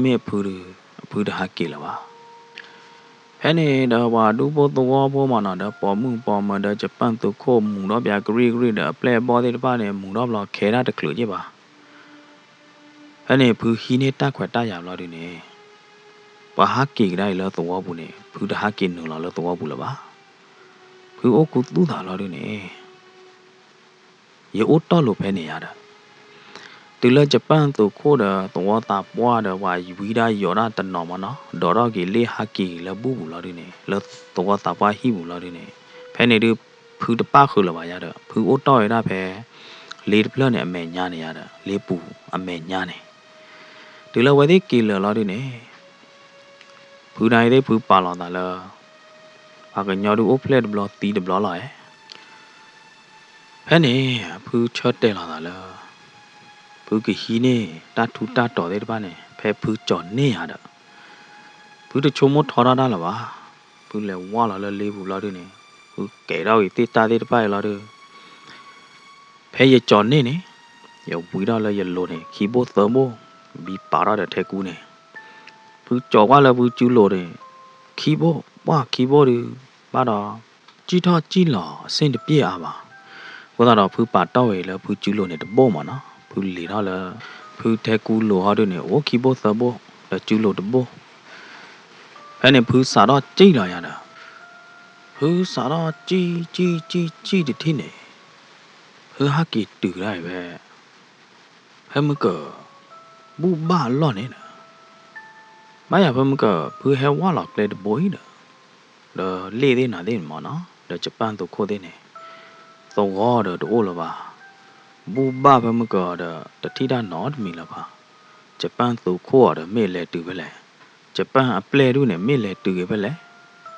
မေဖူးတဟာကီလာပါဖဲနေတော့ဘာဒူဘောတော့ဘောမနာတော့ပေါ်မှုပေါ်မှာတော့ဂျပန်သူခိုမူတော့ဗျာဂရီတော့ပလက်ပေါ်သေးတပါနေမူတော့ဘလောက်ခဲတာတခလူကြပါအဲ့နေဘူးဟီနေတက်ခွက်တရလောက်ဒီနေ ဘာဟာကေကတိုင်းလောတော့ဘူးနေဖူတဟာကေနူလောတော့ဘူးလပါဖူအိုကူတူးတာလောရနေရေအိုတော့လို့ပဲနေရတာတူလဂျပန်သူခိုးတာတော့တာပွားတယ်ဝါဝီဒါယောရာတနော်မနော်ဒေါ်တော့ကေလေဟာကေလဘူးလောရနေလောတော့တာပွားဟိဘူးလောရနေဖဲနေတူဖူတပခုလပါရတော့ဖူအိုတော့ရတာပဲလေပလနဲ့အမေညာနေရတာလေပူအမေညာနေတူလဝဲဒီကေလောရနေဖူနိုင်တဲ့ဖူပါလောတာလားဘာကညော်တူအိုဖလက်ဘလောတီးဒဘလောလာရဲ့ဖဲနေဖူချတ်တယ်လာတာလားဖူကဟီနေတာထူတာတော်တဲ့တပါနဲ့ဖဲဖူကြော်နေရတာဖူတချုံမထော်ရတာလားပါဖူလဲဝါလာလဲလေးဘူးလာတဲ့နေဖူကဲတော့တီတာတဲ့တပါလာတဲ့ဖဲရကြော်နေရဝီတော့လဲရလို့နေခီဘိုသမိုဘီပါရတဲ့ထဲကူးနေဖူကြော်ကလည်းဖူကျူးလို့တယ်ခီဘိုဝါခီဘိုဒီပါတော့ကြီးထောကြီးလောအစင်တပြည့်အားပါဘုရားတော်ဖူပါတော့ရလဲဖူကျူးလို့နေတပို့မနော်ဖူလီတော့လဲဖူထဲကူးလို့ဟာတဲ့နေအိုခီဘိုသဘောလဲကျူးလို့တပို့အဲ့နေဖူစာတော့ကြိတ်လာရတာဖူစာတော့ကြီးတထင်းနေဖူဟာကီတူလိုက်ပဲဟမကဘူဘာလော့နေတာမရဖမကဖူဟဲဝါလော့ကလေတဘိုးဒါလေသေးနာသေးမနော်ဒါဂျပန်တို့ခိုးသေးနေသောဝါတော့တိုးလပါဘူဘာဖမကဒါတတိတာနော်တမီလပါဂျပန်တို့ခိုးရတဲ့မေလေတူပဲလေဂျပန်အပလေတို့နဲ့မေလေတူပဲလေ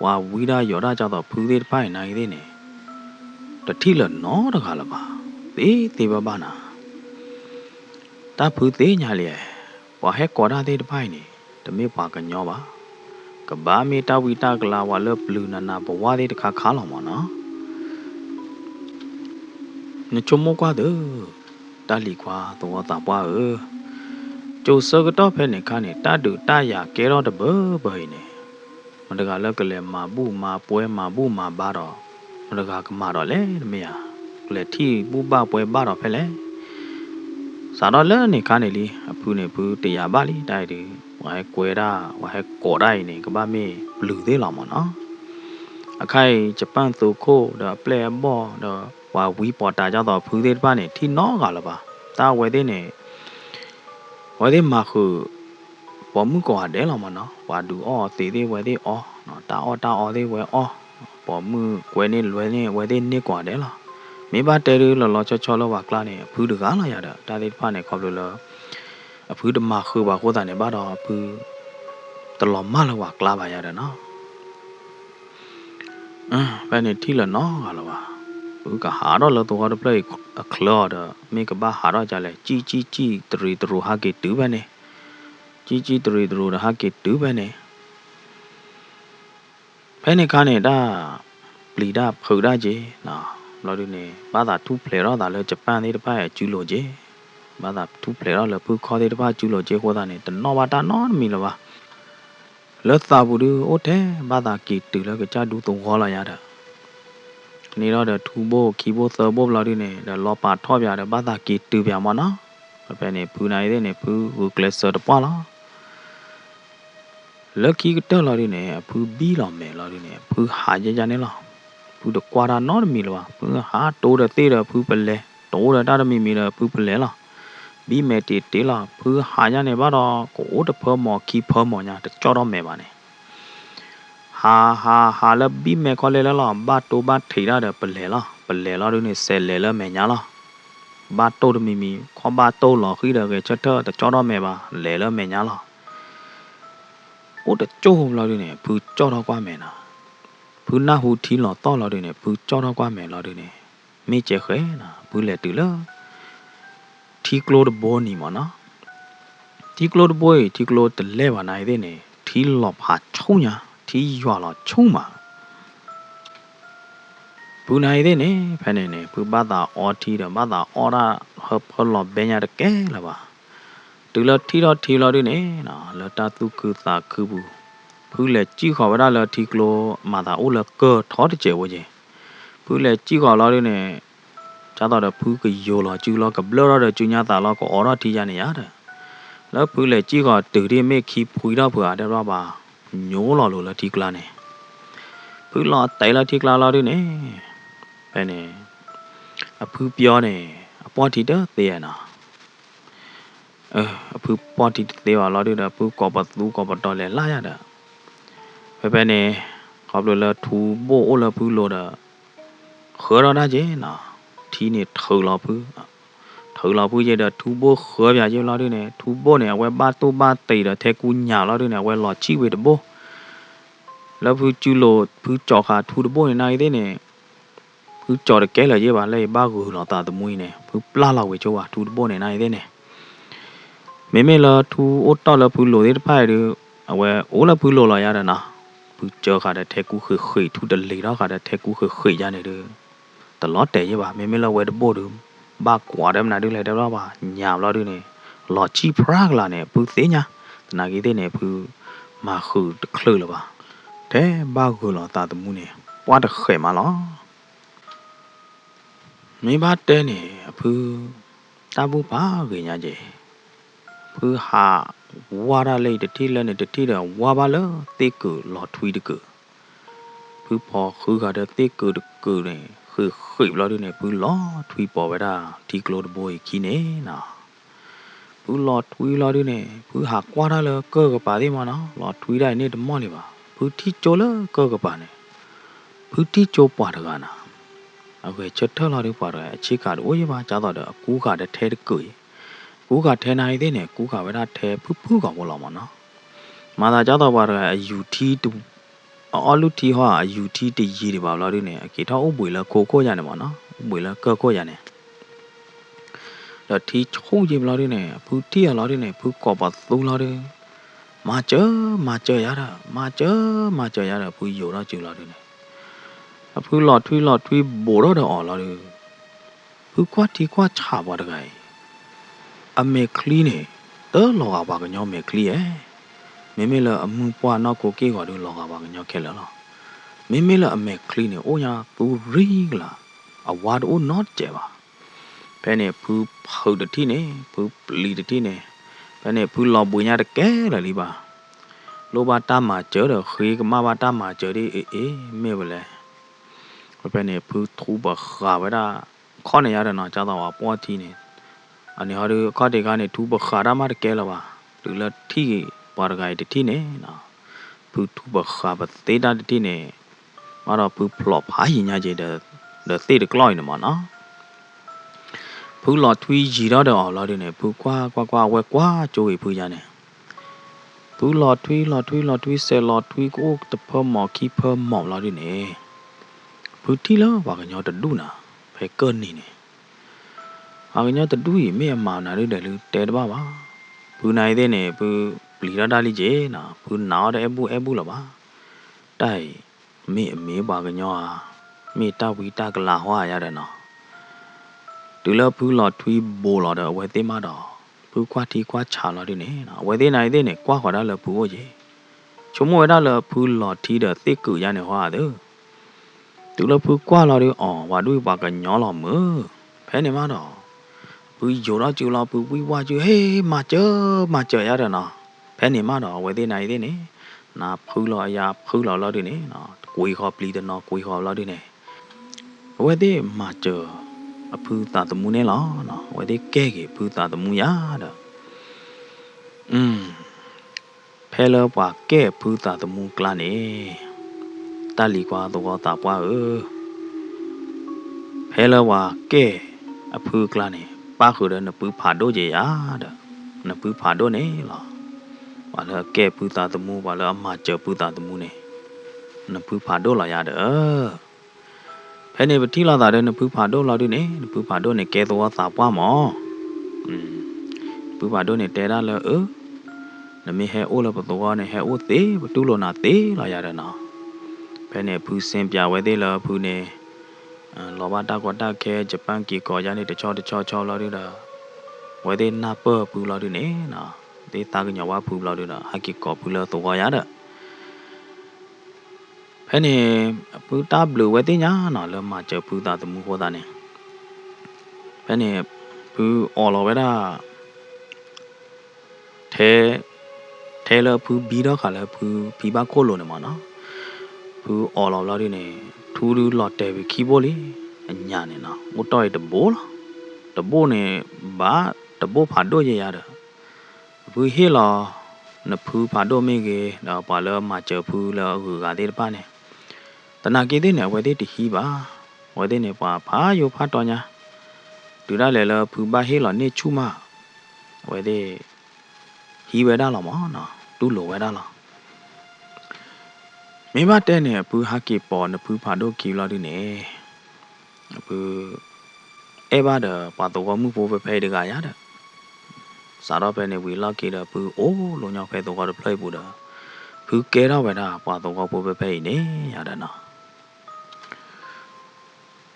ဝါဝီဒါရော်ဒါကြတော့ဖူသေးတစ်ဖိုင်နိုင်သေးနေတတိလနော်တခါလပါသေးပါပါနာတာဖူသေးညာလေဝါဟဲကော်ဒါသေးတစ်ဖိုင်နေတမေပါကညောပါကဘာမီတာဝီတာကလာဝါလဘလူးနာနာဘဝသေးတခါခါလောင်မနော်နချုံမကွာတဲ့တာလီကွာတော့တာပွားကျိုးစကတော့ဖဲနေခါနေတာတူတရကဲတော့တဘဘိနေမတကလက်ကလေးမာဘူးမာပွဲမာဘူးမာဘာတော့မတကကမာတော့လေတမေရလေထီဘူးဘပွဲဘာတော့ဖဲလေစာတော့လဲနေခါနေလီအဖူးနေဘူးတရားပါလီတိုက်တယ်ဝါဟဲကွဲတာဝါဟဲကော်တိုင်းနေကဘာမေဘလူးသေးလောင်မနော်အခိုင်ဂျပန်သူခိုးဒါပလေဘောဒါဝါဝီပေါ်တာကြတော့ဖူးသေးတပါနေထီနော်ကလာပါတာဝဲသေးနေဝဲသေးမှာခုပေါ်မှုကွာတယ်လောင်မနော်ဝါဒူအော်သေးသေးဝဲသေးအော်နော်တာအော်သေးဝဲအော်ပေါ်မှုကွဲနေလွယ်နေဝဲသေးနစ်ကွာတယ်လားမေဘတဲရလောချောလောဝါကလာနေဖူးတကားလာရတာတာသေးတပါနေခေါပလို့လောအဖူးတမခုပါခိုးတာနေပါတော့ဖူးတလော်မလောဝါကလာပါရတယ်နော်ဘယ်နေထီလနော်ကလာပါဘူးကဟာတော့လောတော့တော့ play a cloud မေကဘာဟာတော့ကြလဲကြီးတရီဟာကေတူပဲနေကြီးတရီဟာကေတူပဲနေဖဲနေခါနေတာပလီဒါဖူဒါကြီးနော်လော်ဒီနေဘာသာ2 play တော့ဒါလဲဂျပန်လေးတစ်ဖက်ကျူးလို့ကြီးဘာသာ2 play တော့လဲဖူခေါ်တဲ့တစ်ဖက်ကျူးလို့ကြီးဟောတာနေတနော်ဘာတာနော်မီလပါလက်သာဘူးဒီအိုတဲဘာသာကီတူလဲကကြဒူတော့ခေါ်လာရတာနေတော့တဲ့ထူဖို့ခီဖို့သဖို့လော်ဒီနေလောပါထော့ပြတယ်ဘာသာကီတူပြမနော်ပဲနေဖူနိုင်တဲ့နေဖူကလစ်ဆာတပွားလားလက်ကီကတော့လော်ဒီနေဖူဘီလောင်မယ်လော်ဒီနေဖူဟာကြနေလားဖူတကွာတာနော်မီလောဖူဟာတိုးတဲ့သေးတဲ့ဖူပလဲတိုးတဲ့တာမီတဲ့ဖူပလဲလားဘီမဲတေလာဖူဟာရနေပါတော့ကိုတဖောမော်ခီဖောမော်ညာတကြောတော့မယ်ပါနေဟာလဘီမဲခေါ်လေလားဘာတိုဘာထေရတဲ့ပလဲလားတို့နေဆဲလဲလဲမယ်ညာလားဘာတိုတမီခေါ်ဘာတိုလော်ခိတဲ့ကချက်တော့တကြောတော့မယ်ပါလဲလဲမယ်ညာလားအိုတကျိုးလော်တို့နေဖူကြောတော့ကွာမယ်နော်ဖူနာဟူထီလော်တော့လော်တို့နေဖူကြောတော့ကွာမယ်လော်တို့နေမေကျခဲနော်ဘူးလေတူလားထီကလိုဒဘောနီမနော်ထီကလိုဒဘွေထီကလိုတလဲပါနိုင်တဲ့နေထီလော်ဖာချုံညာထီရွာလော်ချုံမှာဘူးနိုင်တဲ့နေဖဲနေဖူဘာသာအော်ထီတော့ဘာသာအော်ရာဟပ်လော်ဘဲညာတကဲလာပါတူလော်ထီလော်တို့နေနော်လတာသူကူသာကူဘူးဖူလေကြည့်ခေါ်ပါလားထီကလိုမာသာအိုလကောထောတကျေဝချင်းဖူလေကြည့်ခေါ်လော်တို့နေကျတော့ဖူးကယောလောကျူလောကဘလောရကျူညာတာလောကအော်ရတီရနေရတယ်แล้วဖူးလေကြည့်ခေါ်တူရီမေခီဖူရဖွာတဲ့တော့ပါ ညိုးလာလို့လားဒီကလာနေဖူးလာတိုင်လာဒီကလာလာတွေနေဘယ်နေအဖူးပြောနေအပွားတီတော့သေးရနာအဖူးပွားတီသေးပါလားတွေတော့ဖူးကောပတ်သူကောပတ်တော့လဲလာရတာဘယ်နေကောပ်လို့လဲထူဘိုးလဲဖူးလို့တော့ခေါ်တော့တာကျင်းနာထီနေထော်လာဖူးထော်လာဖူးရဲ့တော့ထူဘိုးခေါ်ပြကျလာတွေနေထူဘိုးနေဝဲပါတူပါတေတော့ထဲကူညာလာတွေနေဝဲလော်ချိဝဲတဘိုးแล้วพูจูโลพูจอขาทูตบ่ในเด้เนี่ยพูจอดแกเลยเยบาเลยบ้ากูหลอตาตะมุยเนี่ยพูปลาลาเวจัวทูตบ่ในเด้เนี่ยเมละทูโอตอละพูโลเดไผดิအဝဲအိုးလပူလော်လာရတဲ့နာပူကြောခါတဲ့ထဲကူခွေထူတလေတော့ခါတဲ့ထဲကူခွေရနေတယ်တလော့တယ်ရပါမေလဝဲတပို့တူဘာကွာတယ်မနာတူလေတော့ပါညာလော်တူနေလော်ချီဖရကလာနေပူသေးညာတနာကြီးတဲ့နေပူမာခုတခလလပါတဲ့ဘာကူလော်တာတမှုနေပွားတခဲမလားမိဘတဲနေအဖူတဘူးပါခင်ညာကြီးဖူဟာဝါရလေးတတိလည်းနဲ့တတိတော့ဝါပါလားတေကူလော်ထွီတကူဖူပေါ်ခူကတဲ့တေကူတကူနေခိလော်နေဖူလော်ထွီပေါ်ဝဲတာဒီကလိုတဘိုးကြီးနေနာဖူလော်ထွီလော်နေဖူဟာကွာရလဲကောကပါဒီမနော်လော်ထွီတိုင်းနေတမောနေပါဖူတီချိုလဲကောကပါနေဖူတီချိုပွားတကနာအခုချက်ထော်လော်တွေပွားတယ်အချိကတော့ရပါကြတော့အကူကတဲ့ထဲတကူကူကထဲနိုင်သေးနဲ့ကူကဝဲတာထဲဖူးကောင်ဘောလောက်မနော်မာသာကြတော့ပါတော့အယူတီတူအော်လူတီဟောအယူတီတရီတွေပါလောက်တွေနဲ့အကေထောက်ဥပွေလဲခိုရနေပါနော်ဥပွေလဲကောရနေတော့တီချုံးကြည့်လောက်တွေနဲ့ဖူတီရလောက်တွေနဲ့ဖူကောပါသုံးလောက်တွေမာကျရတာမာကျရတာဖူယူတော့ကျူလောက်တွေနဲ့အဖူလော်ထွီးဘိုတော့အော်လောက်တွေဖူကွာတီကွာချပါတကယ်အမေကလီနေတော့လောကပါကညောမေကလီရဲ့မေလအမှုပွားနောက်ကိုကေကောတို့လောကပါကညောခဲလာလားမေလအမေကလီနေအိုညာသူရီလာအဝါဒိုနော့ကျပါဘယ်နဲ့ဖူဖုတ်တတိနေဖူပလီတတိနေဘယ်နဲ့ဖူလောပွေညာတကဲလာလီပါလောဘတာမာကျတော့ခေကမဘာတာမာကျဒီအေးမေဘလဲဘယ်နဲ့ဖူထူဘခါဝဒါခေါနေရတဲ့နော်ကြတော့ပွားတီနေအနေဟာဒီအခါတေကနေထူပခါရမကဲလာပါလူလတိပါရဂိုင်တတိနေနော်ပူထူပခါပတေတာတတိနေမတော့ပူဖလော့ဟာရင်ညာကျတဲ့တေတကလောင်းနေမှာနော်ဖူလော်ထွီးရီတော့အောင်လို့နေဖူကွာဝဲကွာကြိုးရဖူးရနေဖူလော်ထွီးဆယ်လော်ထွီးကိုတဖမော်ကီဖမော်လို့နေဖူတီလောဘာကညောတဒူနာဖဲကောနေနေအကညတတူရီမေမာနာလေးတယ်လူတဲတပါပါဘူးနိုင်တဲ့နေဘူးပလီရတာလေးကျေနာဘူးနာတဲ့အဘူလာပါတိုင်မေပါကညောမေတဝီတကလာဟွာရတယ်နော်ဒူလဘူးလော်ထွီးဘိုလာတော့ဝဲသေးမတော့ဘူးကွာတီကွာချလာတယ်နေနော်ဝဲသေးနိုင်တဲ့နေကွာခေါ်တာလဘူးကြီးချုံမဝဲတာလဘူးလော်တီတဲ့သိကူရနေဟွာတယ်ဒူလဘူးကွာလာတယ်အော်ဝါဒူပါကညောလာမဖဲနေမတော့ဘူးယူတော့ကျူလာဘူးဝီဝါကျူဟေးမာကျရတယ်နော်ဖဲနေမတော့ဝဲသေးနိုင်သေးနေနာဖူးလော်အရာဖူးလော်လောက်တယ်နေနော်ကိုခေါ်ပလီတဲ့နော်ကိုခေါ်လောက်တယ်နေဝဲသေးမာကျအဖူးတာတမှုနေလားနော်ဝဲသေးကဲဖူးတာတမှုရတော့ဖဲလောပွားကဲဖူးတာတမှုကလာနေတလီကွာတော့တာပွားဖဲလောဝါကဲအဖူးကလာနေပါခုတဲ့နပူဖာဒိုကြီးရတဲ့နပူဖာဒိုနေလားဘာလဲကဲပူတာတမှုဘာလဲအမကျပူတာတမှုနေနပူဖာဒိုလာရတယ်ဖဲနေပတိလာတာတဲ့နပူဖာဒိုလာဒီနေနပူဖာဒိုနေကဲတော့သာပွားမောပူဖာဒိုနေတဲရလဲနမေဟဲအိုလပတော့နေဟဲအိုသေးဘတူလောနာသေးလာရတယ်နော်ဖဲနေဖူးစင်ပြဝဲသေးလားဖူးနေလောဘတာကွာတာခဲဂျပန်ကီကောရနေတချောလောက်ရတာဝဲသေးနာပပူလောက်ရနေနော်ဒေတာကညဝဖူလောက်ရတာဟာကီကောပူလောက်တော့ရတာဖဲနေပူတာဘလူဝဲသေးညာနော်လမချပူတာတမှုဟောတာနေဖဲနေပူအော်လောဝဲတာထဲ Taylor Poo Bida Color Poo Piba Colonimana Poo all of Lorine Turu Lotte Kiboli and Yanina. What toy the bowl? The bone ba the bo pado yada. Poo Hilla the Poo Pado Mege, the Pala Macha Pula who got it pane. The Nagidina where they hiba, where they never pa you patonya. Do that lella Poo Bahila ne chuma. Where they he were dalamana, do low wedala. Maybe then a poo haki pon a poo pado kilodine. A poo ever the pato move over pay the guy. Sat up and we lucky the poo oh, Lona pay the water play Buddha. Poo get out with a pato over pay ne, Yadana.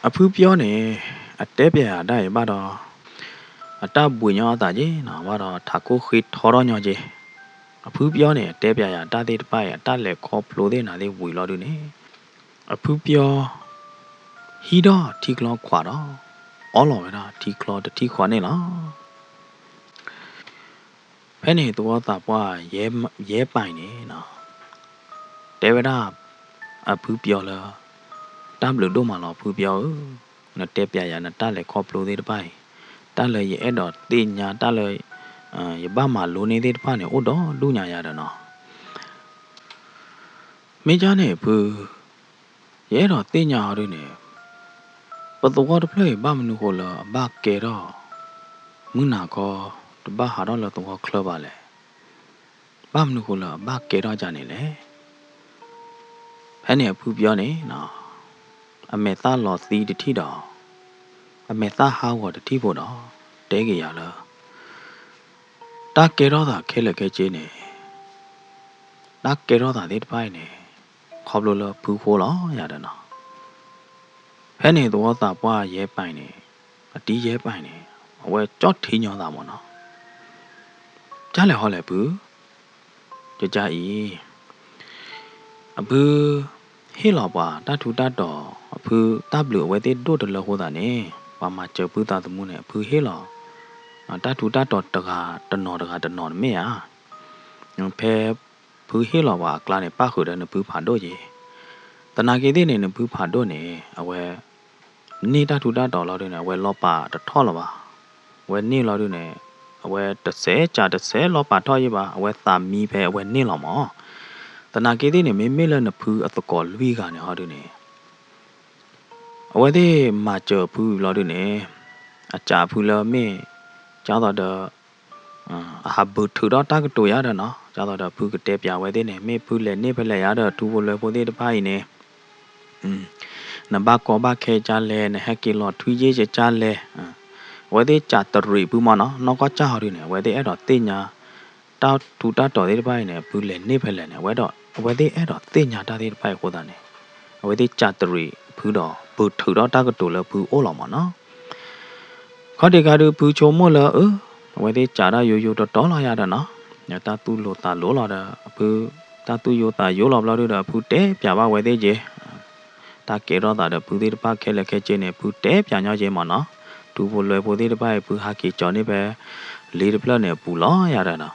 A poo pione, a debia die bada. A tab bunya daji, now what a taco hit toronyoje. A poop yone, debia, daddy by a tale cop loading, and they will not do. A poop your Hida Tiglo Quada, all of it, Tiglo the Tiquanilla. Penny to what up, why, ye pine, no. David up, a poop yola, double domala poop yo, no debia and a tale cop loaded by. Tale ye edot, dinya, tale. Yabama lonated pane odo dunya yadana. Majane poo yero tinya harine. But the water play bamnuhola back gero. Munako the baharola to walk clubale. Bamnuhola back gero janile. Penny a poop yone no. A metha lot the tida. A metha how the tiboda. Degi yala. That geroda kill a kitchen. That geroda did pine. Coblola poo hola yadana. Penny the water boy ye pine. A tea ye pine. Where jot in your damona. Jale holle poo. Jai. A poo. Hilaba, that to that door. A poo tableau where they do the lahodane. Pamacha puta the moon, poo hilla. That to that dot the nod mea. Pair poo hilla, clan pahood and a poo padoye. The Nagidin in a poo padone, aware neither to that dollar in a well lopa, the tolova. Where near lodune, where the say, chat the say lopa toyba, where thumb me pair when nilamo. The Nagidin may million a poo at the call vegan hardune. Where they match a poo lodune, a chapula me. Chào the have put to dot tag to yada no. Chào the poo tape ya within a may pull a nipple yada to will for the pine. Nabako bake jale and hacky lot 2 years a chale. Where they chat the repumana, no got charine, where they add a thina. Doubt to that or the pine, pull a nipple and where they add a thina that it by Hodane. Where they chat the pudo, put to dot tag to la poo olamana. Codigadu pucho mola, where they chara you to dollar yadana, Yatatu lota lola, poo, tatu yota yola blooded, pute, piava where they je. Takero that a pudid pa kelekene pute, piano jemana, to will put it by puhaki Johnny Bear, lead planet pula yadana.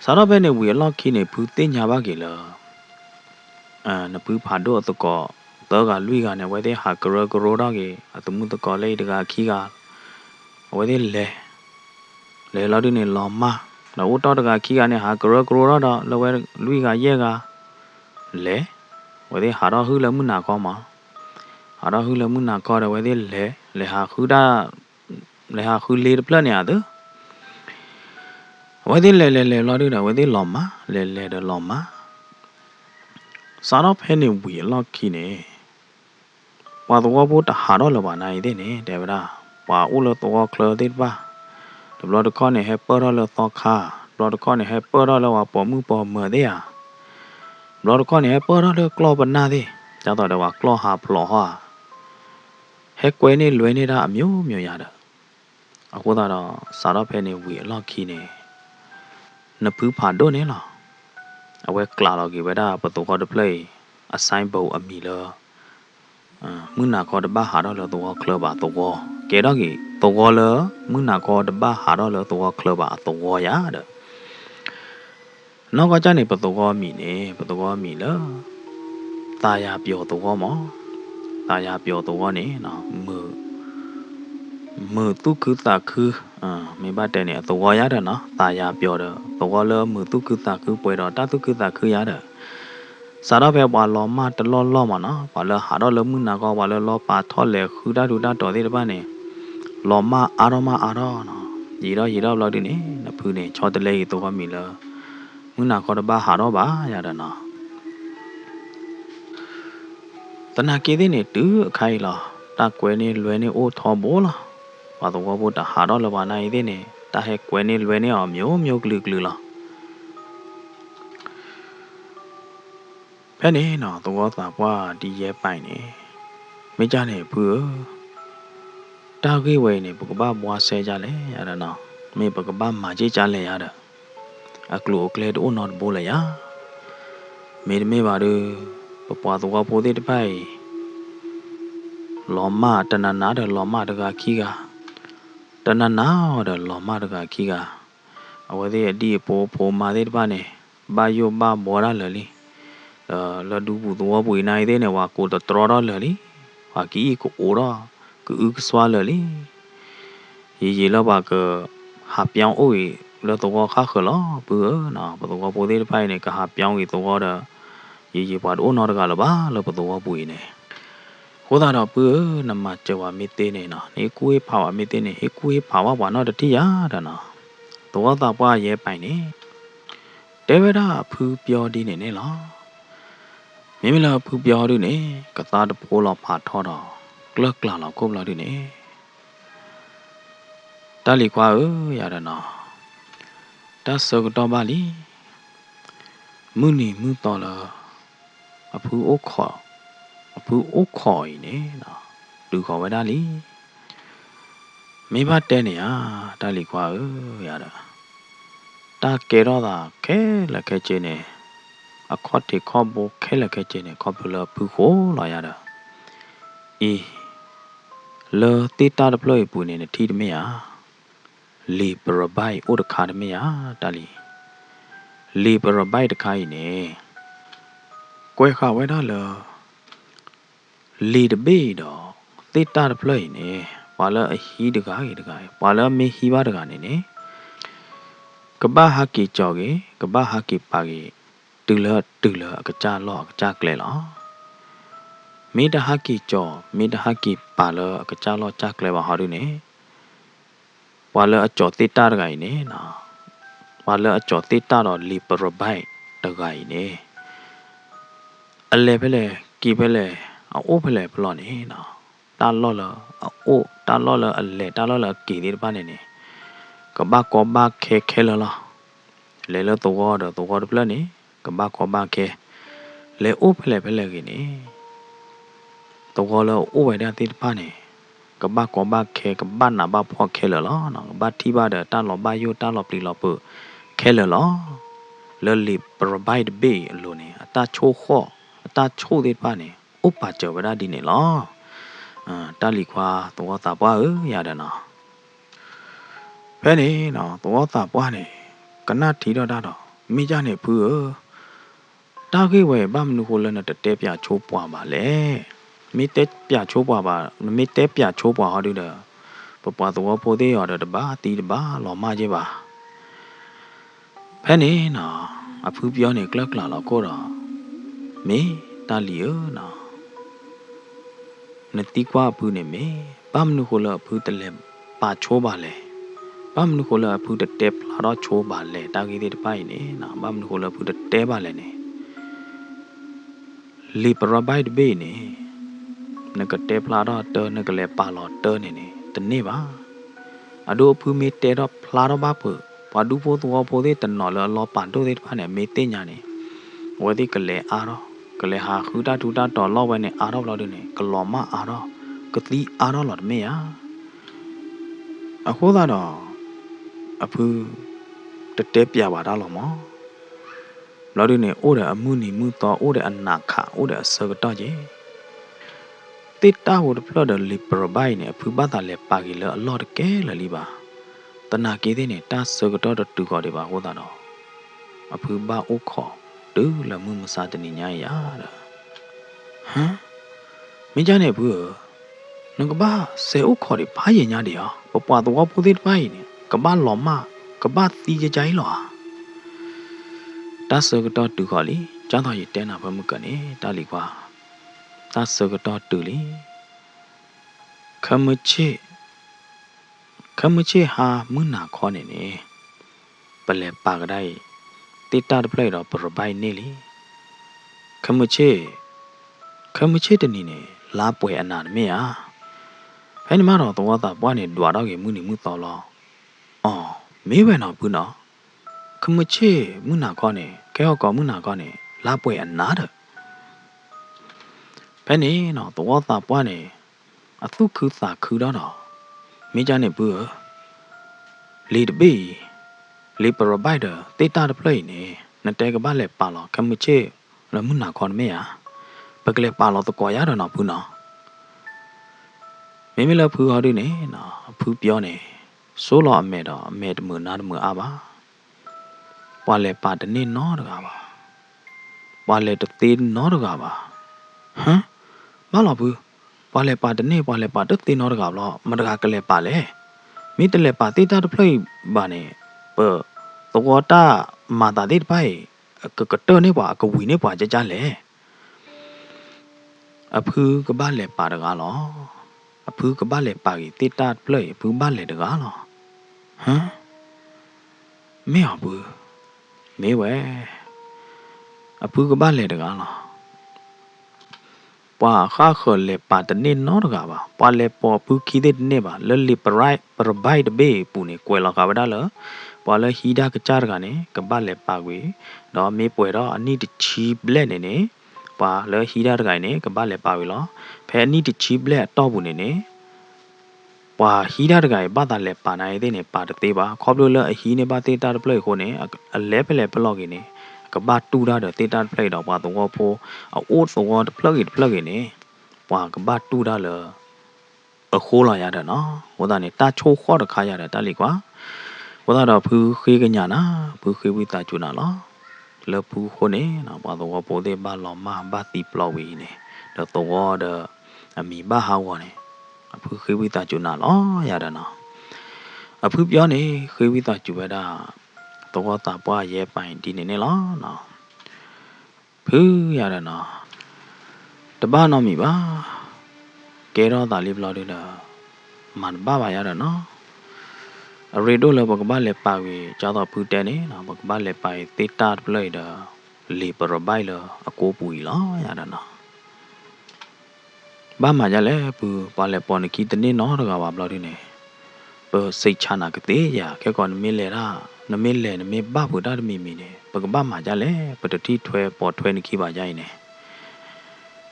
Sarabene will lock in a putin yabagila, and a pupado at the call. Toga Luiga and where they had Gorogi at the Mutako lady Kiga. Where they lay Lodin in Loma. The water Kiga and had Goroda, lower Luiga Yega. Lay where they had a hula munakoma. Had a hula munakora where they lay, Leha Huda Leha who laid a planiade. Where they lay Lodina where they Loma, lay the Loma. Son of Henny wheel lock kine. While the war boat had all of an idea, Davida, while all of the war clothed ba. The blood corner had put all of the car, blood corner had put all of our mupo murder. Blood corner had put all the club and nadi, that other was claw ha ploha. Hequeni luenida mu yada. A water sat up any wheel lockine. Napupa donella. I wear cloud give it up, but the water play a signboard a miller. Muna called the Bahara the war club at the war. Gedoggy, the waller, Muna called the Bahara the war club at the war yard. နောက်ကကြနေပတူကောမီနေပတူကောမီလตายาเปียวတူကောမောตายาเปียวတူကောနေနော်มือตุคือตาคือมีบ้านแต่เนี่ยตัวยัดเนาะตายาเปียวเด้อตัวเลยมือตุคือตาคือป่วยดอตาตุคือตาคือยัดเด้อสารแบบว่าล้อมาตลอดล้อมาเนาะว่าเลยหาดอเลยมือนาก็ว่าเลยล้อปาทอดเลยคือได้ดูได้ต่อที่บ้านเนี่ยล้อมาอารมาอารเนาะยีรอเราดิเนี่ยนะพื้นเนี่ยชอตเลยตัวก็มีเลยมือนาก็ได้บ้าหาดอบ้ายัดเนาะตนาเกดิเนี่ยตื้อใครล่ะตากวยเนี่ยรวยเนี่ยโอ้ทอโบล่ะว่าตัวก็พูดแต่หาดอเลยว่าไหนดิเนี่ยตาให้กวยเนี่ยรวยเนี่ยเมียวกลือล่ะแค่นี้เนาะตัวก็ตอบว่าดีเย่ไปเนี่ยไม่จ้าเนี่ยเพื่อตาเกยเวเนี่ยปกบ้าบัวเสียจ้าเลยยัดเนาะไม่ปกบ้ามาเจจ้าเลยยัดกลัวเกลียดโอ้นอดโบเลยยะไม่บาดูปะปะตัวก็พูดได้ไปล้อมาตนานาเดล้อมาตะกาขี้กาตนานาเดล้อมาตะกาขี้กาเอาไว้ที่ดีโผมาได้ป่ะเนี่ยบาโยบาบัวละเลยแล้วดูตัวปุยนายได้เนี่ยว่ากูจะตรอดเลยว่ากี้กูโอระกูอึกสวาเลยยี่แล้วว่าก็หาเปียงโอ้ยแล้วตัวก็ข้าขล่อเบื่อเนาะตัวก็พูดได้ไปเนี่ยก็หาเปียงอีตัวก็เด้ยี่ว่าโอ้นอดกันหรือบ้าแล้วตัวก็ปุยเนี่ยโคตรเราเบื่อนำมาเจอว่าไม่เต้เนี่ยเนาะนี่กูให้เผาไม่เต้เนี่ยให้กูให้เผาว่าน่าจะที่ยาเด้อเนาะตัวตาว่าเย่ไปเนี่ยเดวิดาผู้เปียวดีเนี่ยเนาะมิมลาผู้เปียวดีเนี่ยก็ตาตะโพเราผ่าทอดกลักกล่าวเราควบเราดีเนี่ยตาลีกว่ายาเด้อเนาะตาสกตอบาลีมือนี่มือต่อละผู้โอคอยเนี่ยเนาะดูขอไว้ได้ลีไม่บาดเจ็บเนี่ยตาลีกว่ายาเด้อตาเกลอดาแค่ละแค่เจเนี่ยขอที่ขอโบแค่ละแค่เจเนี่ยขอเปล่าผู้โหลอยาเด้อเลอติตาดเปล่าผู้เนี่ยที่ไม่ยาลีบระบายอุดขาดไม่ยาตาลีลีบระบายตะไคร้เนี่ยกวยข้าวไว้ได้เลยลีดเบดอติตาดเปล่าเนี่ยพอแล้วฮีดกายพอแล้วไม่ฮีบาดกายเนี่ยกบ้าฮักกี้จอกกบ้าฮักกี้ปากตึเลกระจาล้อกระจากเลยหรอมีแต่ฮักกี้จอมีแต่ฮักกี้ปาเลกระจาล้อจากเลยว่าหาดูเนี่ยว่าเลยจอติตาดกายเนี่ยนะว่าเลยจอติตาดอลีปรบายตะกายเนี่ยอะไรไปเลยกี่ไปเลยเอาโอ้ไปเลยพลอนี่นะตาล้อเลยเอาโอ้ตาล้อเลยอะไรตาล้อเลยกี่ดีบ้านเนี่ยกบ้ากบ้าเคเลยล่ะเลยตัวก็เด้อเปล่านี่กบ้ากบ้าเคเลยโอ้ไปเลยกี่นี่ตัวก็เลยโอ้ไปได้ติดบ้านนี่กบ้ากบ้าเคกบ้านน่ะบ้าพ่อเคเลยล่ะนะบ้าที่บ้านเด้อตาล้อบ้าอยู่ตาล้อปลีล้อเปื้อเคเลยล่ะเลยรีบประบายเบ้ลูนี่ตาโชว์ข้อตาโชว์ติดบ้านนี่อุปเจอไปได้ดีนี่ล่ะตาลีกว่าตัวตาบ้าอย่าเด้อนะแค่นี้เนาะตัวตาบ้านี่กันน่าทีเราได้ดอกไม่จ้าเนี่ยเพื่อตาเกยเวบ้ามนุโคลนะเตะปียโชปัวบาเลยไม่เตะปียโชปัวบาไม่เตะปียโชปัวหาดูเด้อปะตัวโพเดยอเด้อบ้าตีบ้าหล่อมาเจบ้าแค่นี้เนาะผู้เปียวเนี่ยกลักลาเราก็รอไม่ตาเหลียวเนาะนตีกว่าผู้เนี่ยไม่บ้ามนุโคลผู้ตะเลป่าโชบาเลยบ้ามนุโคลผู้ตะเตะลาเราโชบาเลยตากีติไปเนี่ยนะบ้ามนุโคลผู้ตะเตะบาเลยเนี่ยลีปราบายเบ้เนี่ยนักเตะพลาดอเตอร์นักเล่ปาลอเตอร์เนี่ยตันนี่บ้าอดูผู้มีเตะรอพลาดบ้าเปื่อพอดูผู้ตัวผู้ที่ตันนอเลยรอปั่นตัวที่ผ่านเนี่ยมีเตะยาเนี่ยวันที่กเล่อารอกเล่หาคือตาดูตาต่อรอบไว้เนี่ยอารอเราดูเนี่ยกลอมาอารอกตีอารอหลอดไม่ยาအခုသာတော့အဖူတတဲပြပါတော့လောမောလော်ဒီနေအိုးတဲ့အမှုနီမှုတော့အိုးတဲ့အနာခအိုးတဲ့အစကတော့ကြီးတိတာဝတ်ဖလော်ဒလီပရဘိုင်နေအဖူဘာသာလဲပါကြီးလဲအလော်တကဲလဲလီပါတနာကေးတဲ့နေတာစကတော့တူခေါ်တယ်ပါဟောတာတော့ အဖူဘာအိုခေါ်ဒူလမှုမစားတနေညာရတာဟမ်မင်းကြနေဘူးနကဘာဆေအိုခေါ်ဒီဘာရင်ညာဒီဟာပပွားတော့ပိုသေးတိုင်းနေကဘာလော်မကဘာတီကြိုင်လောတဆကတော့တူခေါ်လီကျောင်းတော်ရတဲနာဘမှုကနေတလီကွာတဆကတော့တူလီခမချေဟာမွနာခေါ်နေပလဲပါကတိုင်းတိတာတပလိုက်တော့ပရပိုင်နေလီခမချေတနီနေလာပွဲအနာမေယာဖဲနေမတော့တော့တာပွားနေဒွာတော့ကေမှုနေမှုတော်လောအော်မေးပဲတော့ဘူးနော်ခမချေမွနာခေါ်နေကဲဟောကောမွနာခေါ်နေလာပွဲအနာတဲ့ဖဲနေတော့တော့တာပွားနေအသုခုသာခူတော့မင်းကြနေဘူးလေတပေလေပရပိုက်တာတေတာတပလိုက်နေနတဲကဘာလဲပါလောခမချေလမှုနာခေါ်မေယာပကလေပါလောတော့ရတော့ဘူးနော်မင်းမလဖူဟော်ဒီနေနော်ဖူပြောနေဆိုးလောအမဲတော့အမဲတမနာတမအားပါပွာလဲပါတနေနော်တကားပါပွာလဲတသေးနော်တကားပါဟမ်မလာဘူးပွာလဲပါတနေပွာလဲပါတသေးနော်တကားလောမတကားကလေးပါလေမိတလဲပါတေတာတဖလိုက်ပါနေတော့တာမာတာဒီပိုင်ကတော့နေပါကဝီနေပါကြလေအဖူကဘာလဲပါတကားလောအဖူကဘာလဲပါကြီးတေတာပလေဖူဘာလဲတကားလောဟမ်မေအဘူးမေဝဲအဖူကဘာလဲတကားလောပွာခါခလေပါတနေနော်တကားပါပွာလဲပေါ်ဖူခီတဲ့နေပါလလီပရိုက်ပရဘိုက်တဘေပူနေကွယ်လောကဘာဒါလောပွာလဲဟီဒါကကြရကနေကဘာလဲပါကွေတော့မေပွဲတော့အနိတချီဘလက်နေပါလဲဟီဒါတကိုင်နေကဘာလဲပါဝီလောဖဲအနိတချီဘလက်တော့ဘူးနေပွာဟီဒါတကိုင်ဘာသာလဲပါနိုင်တဲ့နေပါတသေးပါခေါပလို့လဲအဟီနေပါတေတာတပလက်ခိုနေအလဲပလဲဘလော့ကင်းနေကဘာတူတာတဲ့တေတာပလက်တော့ပါတော့ဖိုးအိုးသောတပလက်နေပွာကဘာတူတာလဲအခုလာရတဲ့နော်ဟိုဒါနေတာချိုးခေါ်တခါရတဲ့တလီကွာဟိုဒါတော့ဖူးခေးကညာနာဖူးခေးဝိတာကျူနာလောလပူခိုနေနော်ပါတော့ပိုသေးဘာလောမဘာတိပလောဝီနေတော့အမီဘာဟာဝနေအဖူးခေးဝိတာကျူနာလောရတဲ့နော်အဖူးပြောနေခေးဝိတာကျူပဲတာတော့တာပွားရဲပိုင်ဒီနေနေလောနော်ဖူးရတဲ့နော်တပနော်မိပါကဲတော့တာလေးဘလောတွေတော့မန်ဘာရတဲ့နော်အရေတို့လည်းဘကဘာလည်းပါဝေကျောင်းတော့ဖူးတဲနေနော်ဘကဘာလည်းပါတေတာပလိုက်တာလီပရဘိုင်လအကိုပူလောရတာနော်ဘာမှကြလဲပူပါလဲပေါ်နေကီတနေနော်တကဘာဘလို့ဒီနေပစိတ်ချနာကတဲ့ရခဲကောနမင်းလေရာနမင်းလေနမင်းဘာဘူးတာမီမီနေဘကဘာမှကြလဲပတတိထွဲပေါ်ထွဲနေခိပါကြိုင်းနေ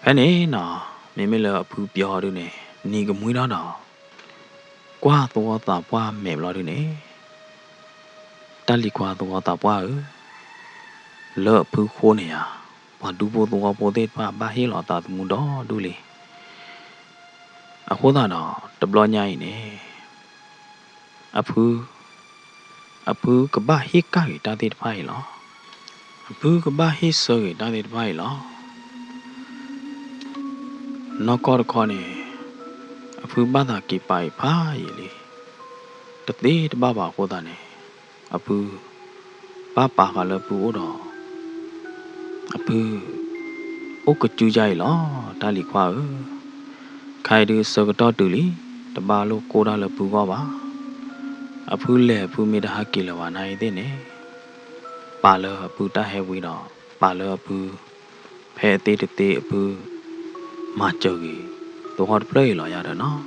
ဖဲနေနော်မင်းမလဲအဖူးပြောတို့နေနေကမွေးတော့ကွာတော့တာပွားမဲဘလို့ဒီနေတလီကွာတော့တာပွားလော့ဖူးခိုးနေရဘာဒူဘောတော့ပိုတဲ့ပါဘာဟေလောတာတမှုတော့ဒူလေအခုတော့တဘလညိုင်းနေအဖူးကဘာဟိကားတာတဲ့ဖိုင်လောအဖူးကဘာဟိဆောတာတဲ့ဖိုင်လောနော်ကောခေါနေအဖူးဘာသာကိပိုင်ဖာရီလေတသေးတဘာဘာခိုးတာနေအဖူးဘာပါကလည်းပူတော့အဖူးအိုကကျူကြိုင်လောတာလီခွာခိုင်ဒီစကတော့တူလီတဘာလို့ကိုတာလည်းပူကောပါအဖူးလေဖူးမီတဟာကီလဝနိုင်တဲ့နေပါလအဖူးတဟဲဝီတော့ပါလအဖူးဖဲတေးတေးအဖူးမကြော်ကြီးတော့ဟောပလေးလောရတာနော်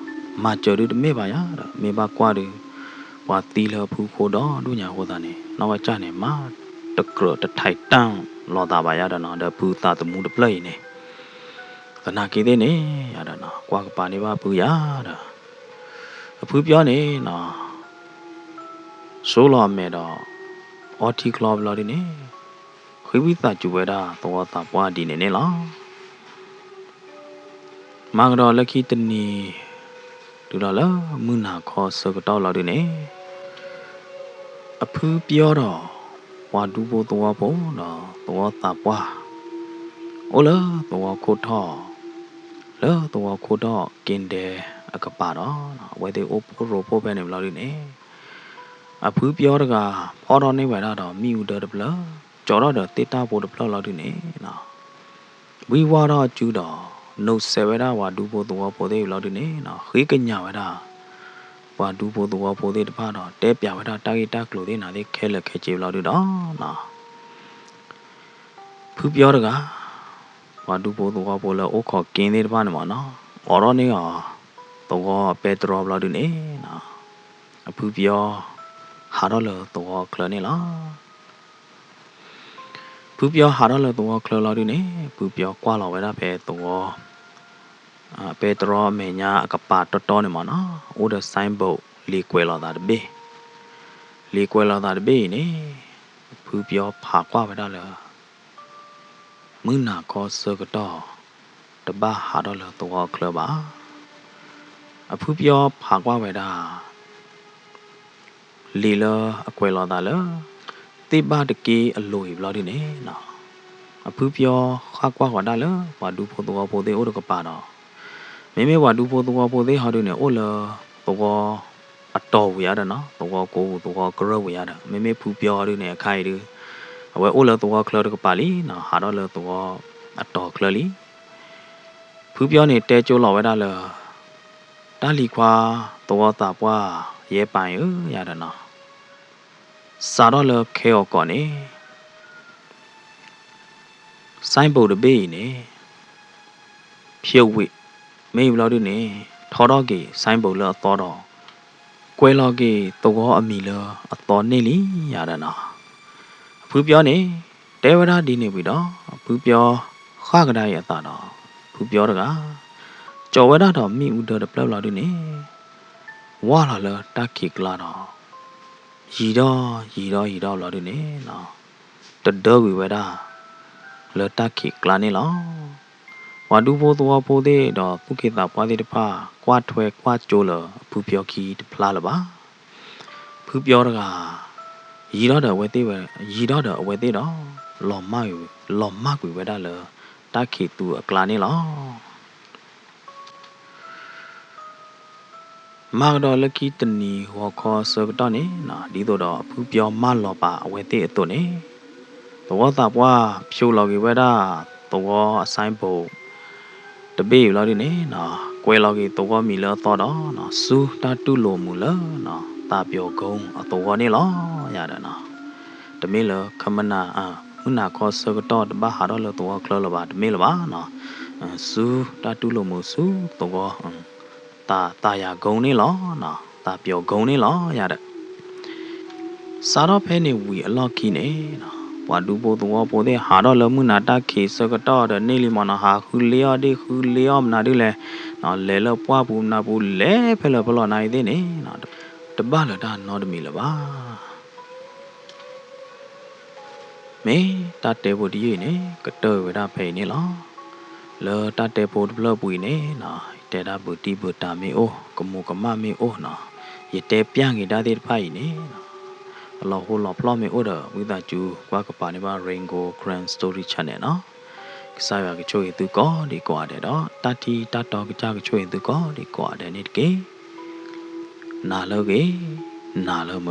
မကြော်တူမေပါရတာမေပါကွာတူဝါတီလဖူးခိုတော့ဒုညာဟောတာနေတော့ကြနေမှာတကရတထိုက်တန်းလောတာပါရတာနော်တဖူးတာတမှုတပလေးနေသနာကေတဲ့နေရတာနော်ကွာကပါနေပါဘူးရတာအဖူးပြောနေနော်ဆိုးလောမဲတော့အော်တီကလောဘလော်ဒီနေခွေးဝိသကျူဝဲတာတော့တာပွားဒီနေနေလားမင်္ဂတော်လက်ခိတနီဒူတော်လာမုနာခေါ်စကတော့လော်ဒီနေအဖူးပြောတော့ Wa du bo to wa bo no to wa ta wa. O le to wa ko tho. Le to wa ko do kin de a ka pa do no we de o po ro po be ne lo ne. A phu pyo da ga pho do ne ba da do mi u de de bla. Cho do de ti ta bo de bla lo ne no. We wa do chu do no se ba da wa du bo to wa po de lo ne no. Khi ka nya ba da. Wa du bo to wa po de pa do te pya ba da ta ki ta klo de na de khe le khe che lo do no. Phu pyo da ga wa du bo to wa po le o kho kin de pa ne ma no. O ro ne ga to wa petro lo ne no. A phu pyo ha do le to wa klo ne la. Phu pyo ha do le to wa klo lo ne. Phu pyo kwa lo ba da phe to wa petro me nya a ka pa to to ne ma no. O de sign board လေးကွယ်လာတာတဘေးလေးကွယ်လာတာတဘေးနေဖူပြောဖာကွာပါတော့လေမင်းနာကောစကတော့တဘာဟာတော့လေတော့ကလပါအဖူပြောဖာကွာပဲတာလီလာအကွယ်လာတာလေတိဘာတကေအလိုဘလာဒီနေနော်အဖူပြောခါကွာကွာတာလေဝါဒူဖို့တော့ဖို့သေးအိုကပါတော့မေမေဝါဒူဖို့တော့ဖို့သေးဟာတို့နေအိုလာတော့အတော်ဝရတာနော်တော့ကိုတော့ကရဝရတာမေမေဖူပြောရနေခိုင်ရအဝဲအိုလာတော့ကလတော့ပါလီနော်ဟာတော့လေတော့အတော်ကလလီဖူပြောနေတဲကျိုးလောက်ဝဲတာလေတာလီခွာတော့တာပွားရဲပိုင်ရတာနော်စာတော့လေခဲော်ကောနေဆိုင်ဘုတ်တပေးနေဖြုတ်ဝိမေဘလောက်ဒီနေထော်တော့ကေဆိုင်ဘုတ်လေတော့တော့ကွဲလောကေတော့အမီလေအတော်နေလီရတာနော်ဖူပြောနေတဲဝရဒီနေပြီတော့ဖူပြောခကဒါရတာတော့ဖူပြောတကကြော်ဝရတော့မိဦးတော့ပလောက်လောက်ဒီနေဝါလာလေတခိကလာတော့ရီတော့လောက်ဒီနေနော်တတော်ဝီဝရလေတခိကလာနေလောဝါဒူဘောတော့ပိုတဲ့တော့ပုကေတာပွားတဲ့တဖာကွာထွဲကွာကျိုးလဖူပြောခီတဖလားလပါဖူပြောတကရီတော့ဝဲသေးပဲရီတော့အဝဲသေးတော့လော်မကွေဝဲတာလေတခိတူအကလာနေလောမာတော့လကီတနီဟောခေါ်စကတော့နေနော်ဒီတော့ဖူပြောမလော်ပါအဝဲသေးအတုနေတော့တာပွားဖြိုးလော်ကြီးဝဲတာတော့အဆိုင်ဖို့တပေးလောက်ဒီနေနော်ကွဲလောက်ကြီးတော့မီလောတော့နော်စူတာတူလိုမူလောနော်တာပြောကုန်းအတော့နေလောရတယ်နော်တမေလခမနာမနာခေါ်စကတော့တဘာဟာတော့လို့တော့ကလောပါတမေလပါနော်စူတာတူလိုမူစူတော့တာယာကုန်းနေလောနော်တာပြောကုန်းနေလောရတယ်စားတော့ဖဲနေဝီအလော့ခီနေနော်ဝါဒူဘောတော့ပိုတဲ့ဟာတော့လမှုနာတခေစကတော့တဲ့နေလီမနာဟာခူလျော်မနာဒီလေနော်လဲလပွားဘူးနာဘူးလဲဖဲလဘလောနိုင်သေးနေနော်တပလတာနော်တမီလပါမေတတဲဖို့ဒီနေကတော်ဝဒဖိနေလောလောတတဲဖို့ဘလပွေနေနော်တဲတာဘူးတီဘူးတာမေအိုကမူကမမေအိုနော်ရတဲပြန့်ကြီးတာတဲ့ဖိုင်နေနော်လောဟိုလောဖလောမေအိုဒဝိသကျူကွာကပါနေပါ Raingo Grand Story Channel နော်ကစားရကချိုရသူကောဒီကွာတဲ့တော့တတိတတော်ကကြကချိုရသူကောဒီကွာတဲ့နေတကေနာလောကေနာလောမ